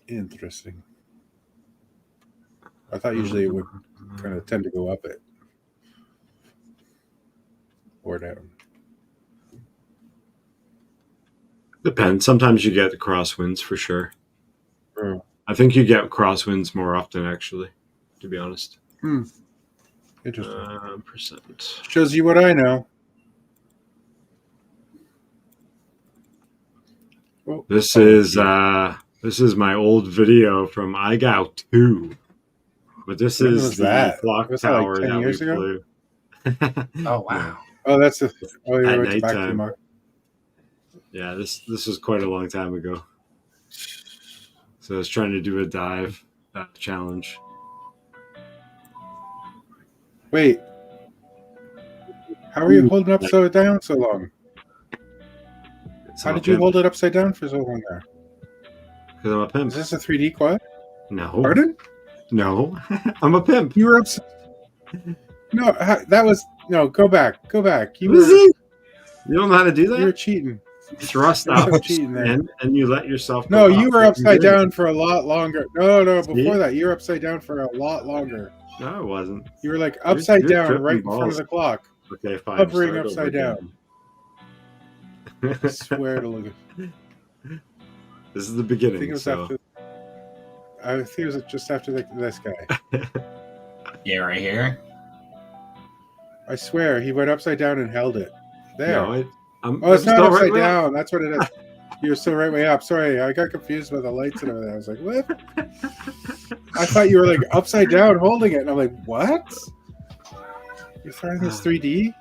Interesting. I thought usually it would kind of tend to go up it or down. Depends. Sometimes you get the crosswinds for sure. Oh. I think you get crosswinds more often, actually, to be honest. Interesting. Percent. Shows you what I know. Oh, This oh, is yeah. this is my old video from IGOW 2. But this When is was the that? clock Was that like tower 10 that we years ago? flew. Oh wow. Oh, that's the. Oh, you At went to back to the nighttime. mark. Yeah, this was quite a long time ago. So I was trying to do a dive challenge. Wait. How are you holding upside down so long? How did you hold it upside down for so long there? Because I'm a pimp. Is this a 3D quad? No. Pardon? No. I'm a pimp. You were upside. No, that was no. Go back. Go back. You Was were. it? You don't know how to do that? You were cheating. Thrust You're up cheating there. and you let yourself No, go you up. were You upside can do it. down for a lot longer. No, See? before that, you were upside down for a lot longer. No, it wasn't. You were like upside You're down tripping right in front of balls. the clock. Okay, fine. Hovering Start upside over down. I swear to look. This is the I think beginning. it was So after. I think it was just after this guy. Yeah, right here. I swear he went upside down and held it. There. no, I'm Oh, it's not still upside right way up. down. That's what it is. You're still right way up. Sorry, I got confused by the lights and everything. I was like, what? I thought you were like upside down holding it. And I'm like, what? You're trying this 3D?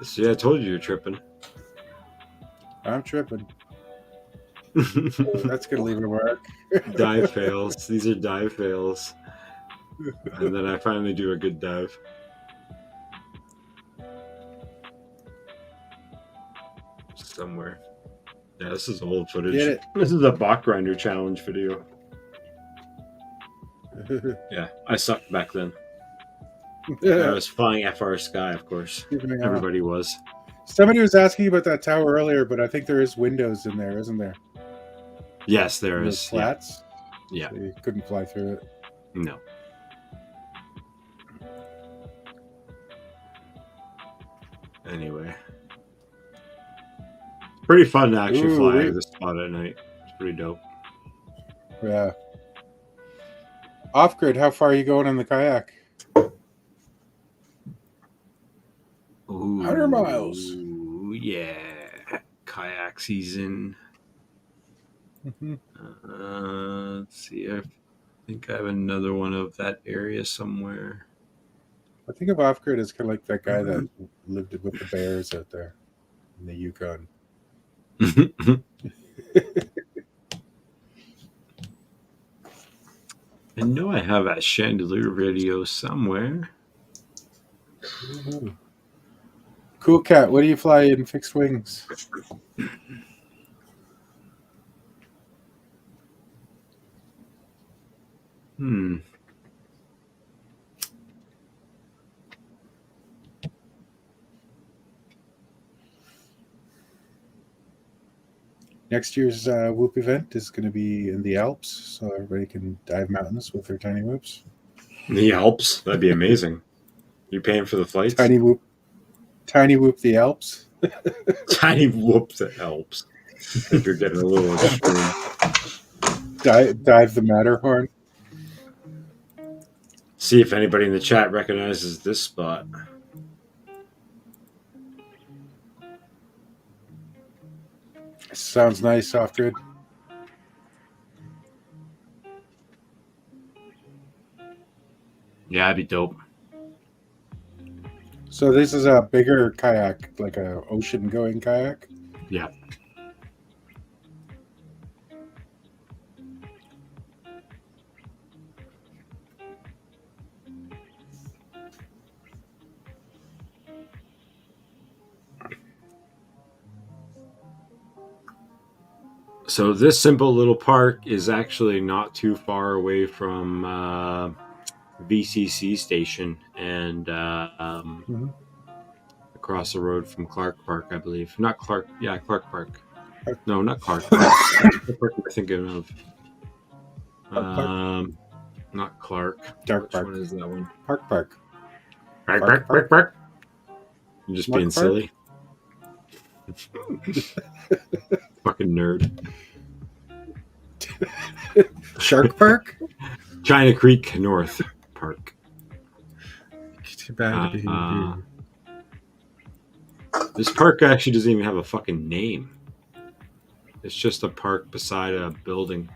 See, I told you you're tripping. I'm tripping. That's going to leave a mark. Dive fails. These are dive fails. And then I finally do a good dive. Somewhere. Yeah, this is old footage. Get it. This is a bot grinder challenge video. Yeah, I sucked back then. I was flying FR Sky, of course. Everybody was. Somebody was asking about that tower earlier, but I think there is windows in there, isn't there? Yes, there Those is. flats. Yeah. So you couldn't fly through it. No. Anyway. Pretty fun to actually fly wait. this spot at night. It's pretty dope. Yeah. Off grid, how far are you going in the kayak? 100 miles. Ooh, yeah. Kayak season. Let's see. I think I have another one of that area somewhere. I think of off grid as kind of like that guy that lived with the bears out there in the Yukon. I know I have a chandelier video somewhere. Cool cat, what do you fly in fixed wings? Next year's Whoop event is going to be in the Alps, so everybody can dive mountains with their tiny whoops. The Alps? That'd be amazing. You paying for the flights? Tiny whoop the Alps. Tiny whoop the Alps. I think you're getting a little extreme. Dive the Matterhorn. See if anybody in the chat recognizes this spot. Sounds nice, off grid. Yeah, that'd be dope. So this is a bigger kayak, like a ocean-going kayak? Yeah. So this simple little park is actually not too far away from VCC station and across the road from Clark Park, I believe. Not Clark. Yeah, Clark Park. No, not Clark. What park am I thinking of? Not Clark. Dark Which Park. one is that one? Park. Bark, Bark, bark, bark. bark, bark. I'm just Mark being Park? silly. Fucking nerd. Shark Park? China Creek North Park. Too bad to be you. This park actually doesn't even have a fucking name. It's just a park beside a building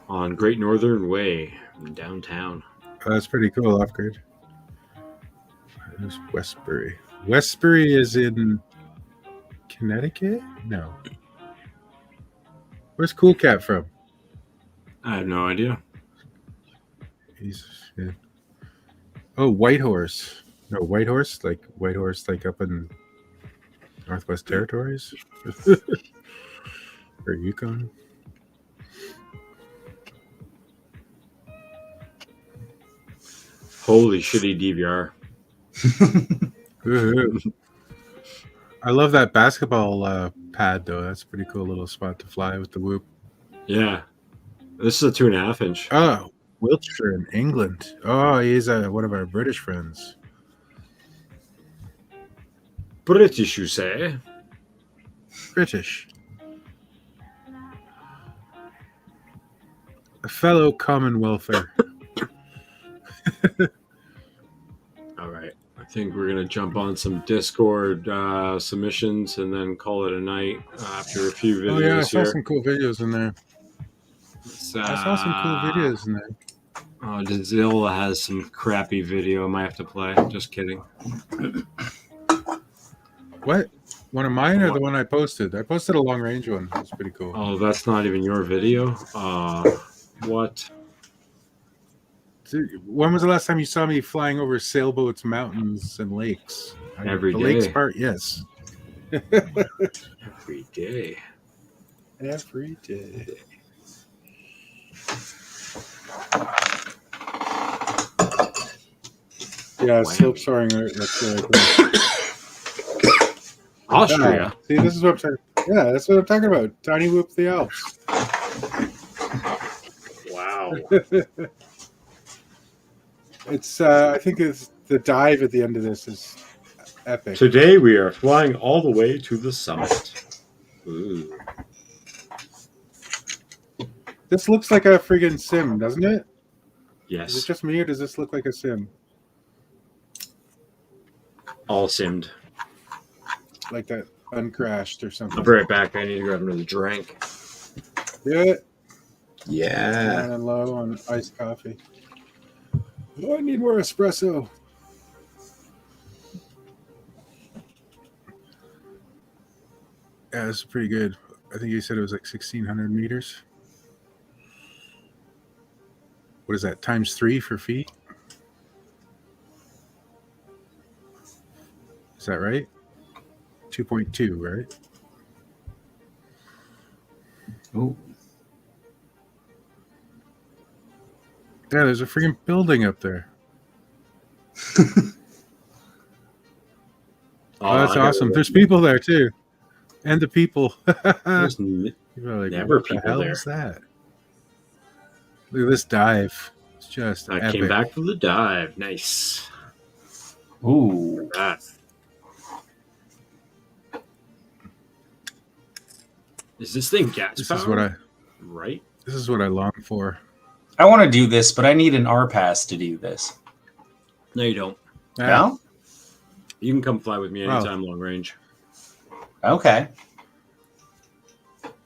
on Great Northern Way in downtown. Oh, that's pretty cool. Off grid. There's Westbury. Westbury is in Connecticut? No. Where's Cool Cat from? I have no idea. Yeah. Oh, Whitehorse. No, Whitehorse? Whitehorse, up in Northwest Territories? Or Yukon? Holy shitty DVR. Woohoo. I love that basketball pad, though. That's a pretty cool little spot to fly with the whoop. Yeah. This is a 2.5 inch. Oh, Wiltshire in England. Oh, he's one of our British friends. British, you say? British. A fellow Commonwealther. All right. I think we're going to jump on some Discord submissions and then call it a night after a few videos Oh, yeah, I saw here. some cool videos in there. I saw some cool videos in there. Oh, Zilla has some crappy video I might have to play. Just kidding. What? One of mine or the one I posted? I posted a long range one. That's pretty cool. Oh, that's not even your video? What? Dude, when was the last time you saw me flying over sailboats, mountains, and lakes? Every the day. lakes part, yes. Every day. Every day. Yeah, slope soaring. That's really cool. Austria. See, this is what I'm talking. Yeah, that's what I'm talking about. Tiny Whoop the Alps. Wow. It's. I think it's the dive at the end of this is epic. Today we are flying all the way to the summit. Ooh. This looks like a friggin' sim, doesn't it? Is Yes. it just me, or does this look like a sim? All simmed. Like that uncrashed or something? I'll be right back. I need to grab another drink. Do it. Yeah. Down and low on iced coffee. Oh, I need more espresso. Yeah, this is pretty good. I think you said it was like 1,600 meters. What is that? Times 3 for feet? Is that right? 2.2, right? Ooh. Yeah, there's a freaking building up there. Oh, that's awesome. There's people there too. And the people. There's People are like, never what the people hell there. is that? Look at this dive. It's just I epic. came back from the dive. Nice. Ooh. That. Is this thing gas This powered? is what I Right? this is what I long for. I want to do this, but I need an R pass to do this. No, you don't. No? You can come fly with me Wow. anytime long range. Okay.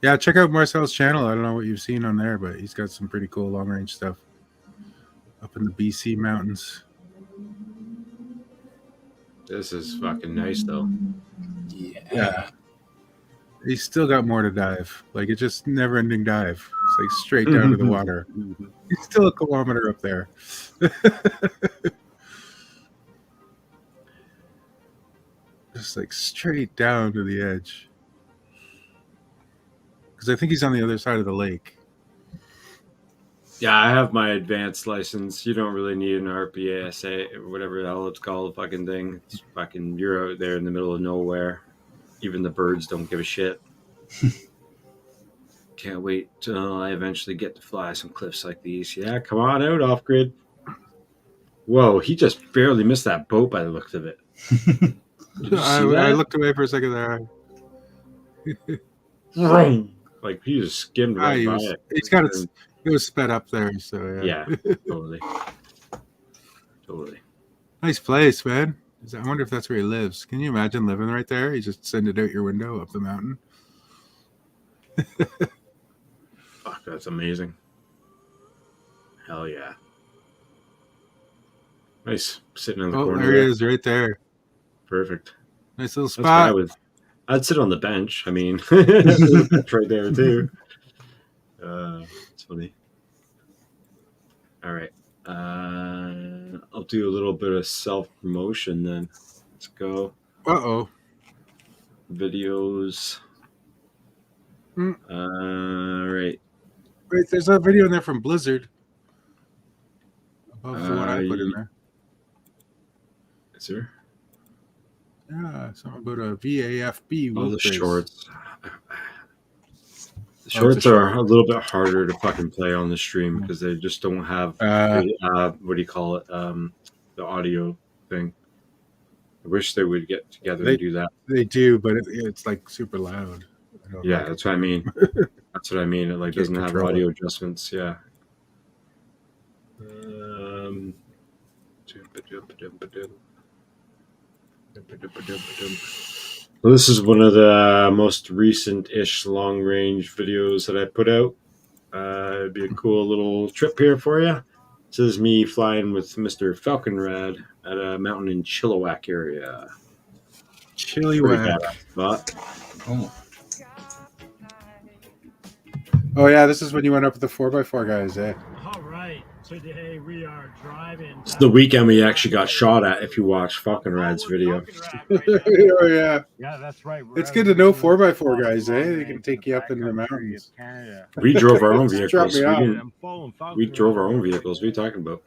Yeah, check out Marcel's channel. I don't know what you've seen on there, but he's got some pretty cool long range stuff up in the BC mountains. This is fucking nice, though. Yeah. He's still got more to dive. Like, it's just never ending dive. It's like straight down to the water. He's still a kilometer up there. Just like straight down to the edge. Because I think he's on the other side of the lake. Yeah, I have my advanced license. You don't really need an RPASA or whatever the hell it's called, fucking thing. It's fucking, you're out there in the middle of nowhere. Even the birds don't give a shit. Can't wait till I eventually get to fly some cliffs like these. Yeah, come on out, off grid. Whoa, he just barely missed that boat by the looks of it. Did you see I that? looked away for a second there. Vroom. Like he just skimmed Ah, right by it. he's got it. It was sped up there, so yeah. Yeah, totally. Totally. Nice place, man. I wonder if that's where he lives. Can you imagine living right there? You just send it out your window up the mountain. Fuck, that's amazing. Hell yeah. Nice. Sitting in the Oh, corner there there. he is, right there. Perfect. Nice little That's what I spot. would. I'd sit on the bench. I mean, there's a bench right there too. It's funny. All right. I'll do a little bit of self promotion then. Let's go. Uh-oh. Videos. Mm. Right. Wait, there's a video in there from Blizzard. Above the one I put in there. Is there? Yeah, something about a VAFB. Oh, the wolf race. shorts. The it's shorts a are short. a little bit harder to fucking play on the stream because they just don't have what do you call it? The audio thing. I wish they would get together and do that. They do, but it's like super loud. Yeah, that's what I mean. That's what I mean. It like doesn't have audio adjustments. Yeah. Well, this is one of the most recent-ish long-range videos that I put out. It'd be a cool little trip here for you. This is me flying with Mr. Falconrad at a mountain in Chilliwack area. Chilliwack. Spot. Oh yeah, this is when you went up with the 4x4 guys, eh? All right, today we are driving. It's the weekend we actually got shot at. If you watch Falconrad's video. Oh yeah. Yeah, that's right. It's good to know 4x4 guys, eh? They can take you up into the mountains. We drove our own Drop vehicles. me off. We drove our own vehicles. What are you talking about?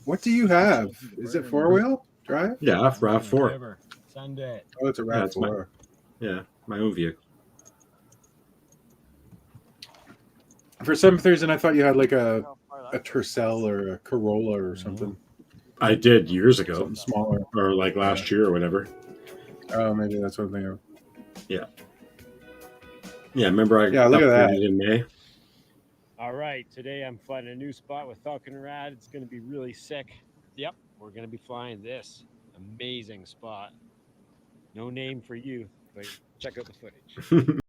What do you have? Is it 4-wheel drive? Yeah, RAV4. Sunday. Oh, it's a RAV4. Yeah, my own vehicle. For some reason, I thought you had like a Tercel or a Corolla or something. I did years ago. Something smaller. Or like last year or whatever. Oh, maybe that's what I'm thinking of. Yeah. Yeah, remember I look at that. in May? All right, today I'm flying a new spot with Falconrad. It's going to be really sick. Yep, we're going to be flying this amazing spot. No name for you, but check out the footage.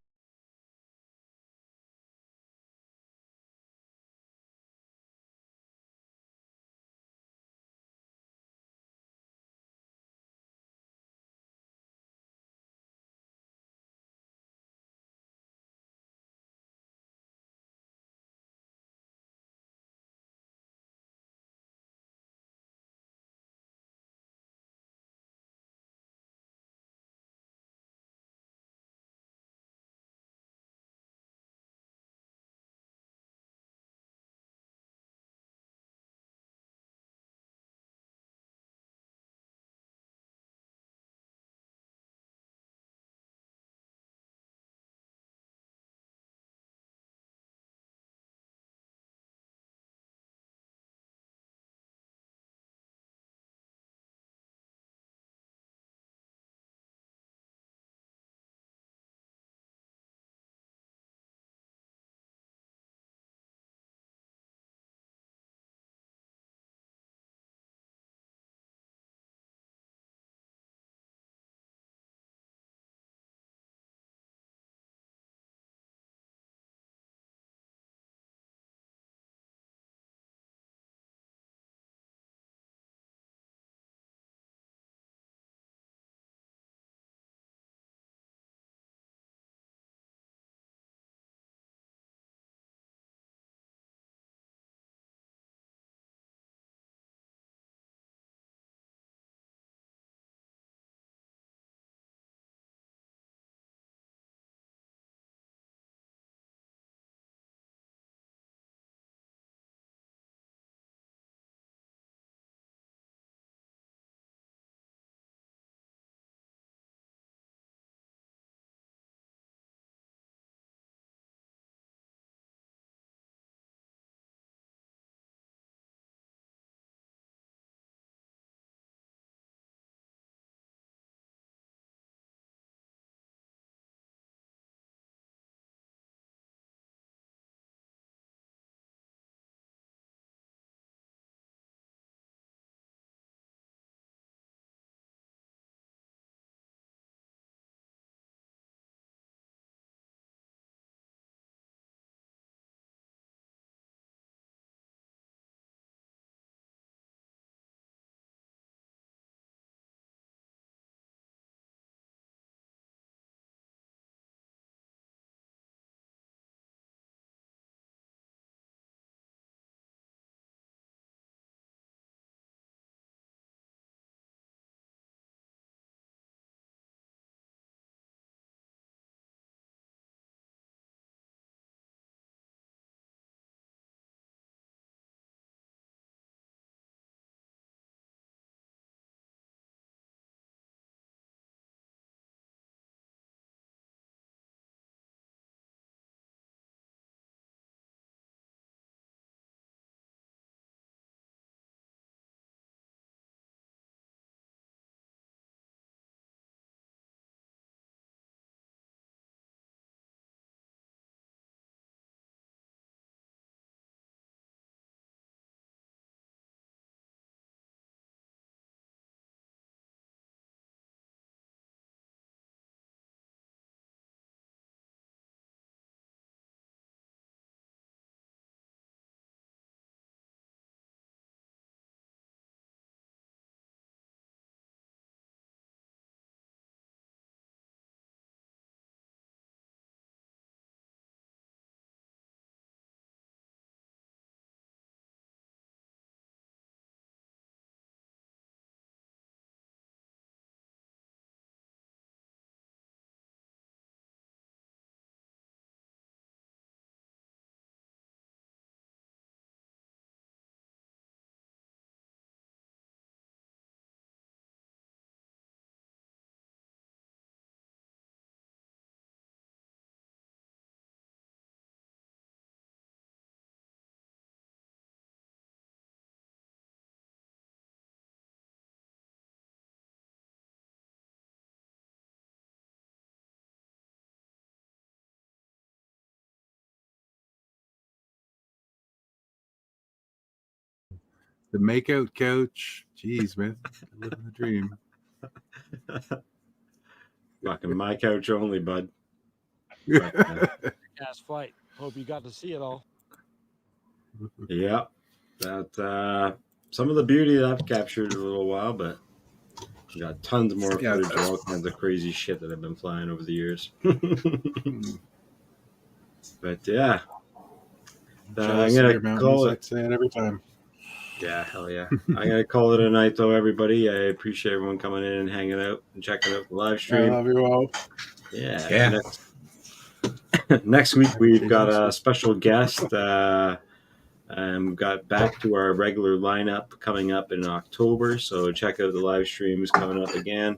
The makeout couch. Jeez, man. Living the dream. Fucking my couch only, bud. But, Gas flight. Hope you got to see it all. yeah, that some of the beauty that I've captured a little while, but we got tons more Yeah, footage of all kinds of crazy shit that I've been flying over the years. But yeah, Jealous I'm of your gonna mountains. call I'd it. say it every time. Yeah, hell yeah. I'm gonna call it a night though, everybody. I appreciate everyone coming in and hanging out and checking out the live I stream. love you all. Yeah. Next week we've got a special guest. Got back to our regular lineup coming up in October, so check out the live streams coming up again.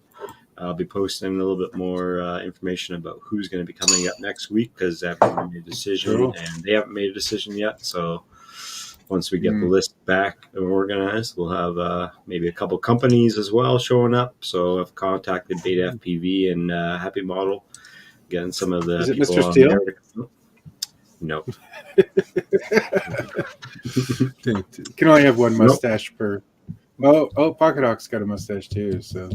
I'll be posting a little bit more information about who's going to be coming up next week because I haven't made a decision and they haven't made a decision yet. So once we get the list back and organized, we'll have maybe a couple companies as well showing up. So I've contacted Beta FPV and Happy Model, getting some of the Is it people Mr. on Steele? there to come. No. Can only have one mustache per. Oh, Pocket Hawk's got a mustache too, so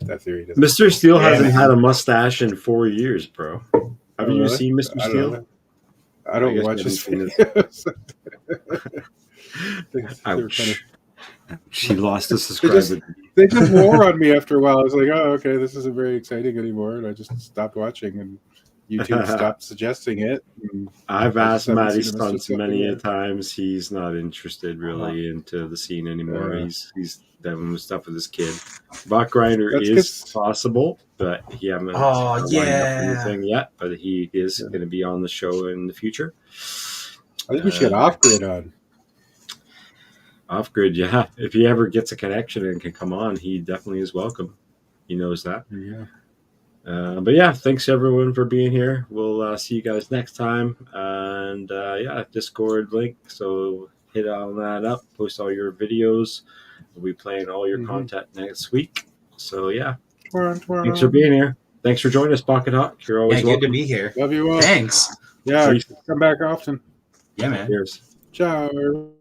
that theory doesn't. Mr. Steele hasn't man. had a mustache in 4 years, bro. Haven't you really? seen Mr. I don't Steele? know. I don't guess watch you his haven't videos. They were Ouch. kind of- She lost a subscriber. they just wore on me after a while. I was like, oh, okay, this isn't very exciting anymore, and I just stopped watching, and YouTube stopped suggesting it. And I've I asked just haven't Matty seen him Stunts since many a something times. He's not interested really into the scene anymore. Yeah. He's done stuff with his kid. Bot Grinder That's is 'cause- possible, but he haven't lined up anything yet. But he is going to be on the show in the future. I think we should get Off Grid on. Off Grid, yeah. If he ever gets a connection and can come on, he definitely is welcome. He knows that. Yeah. But yeah, thanks everyone for being here. We'll see you guys next time. And yeah, Discord link. So hit on that up. Post all your videos. We'll be playing all your content next week. So yeah, thanks for being here. Thanks for joining us, Pocket Hawk. You're always Yeah, welcome. good to be here. Love you all. Thanks. Yeah, Peace. come back often. Yeah, man. Cheers. Ciao.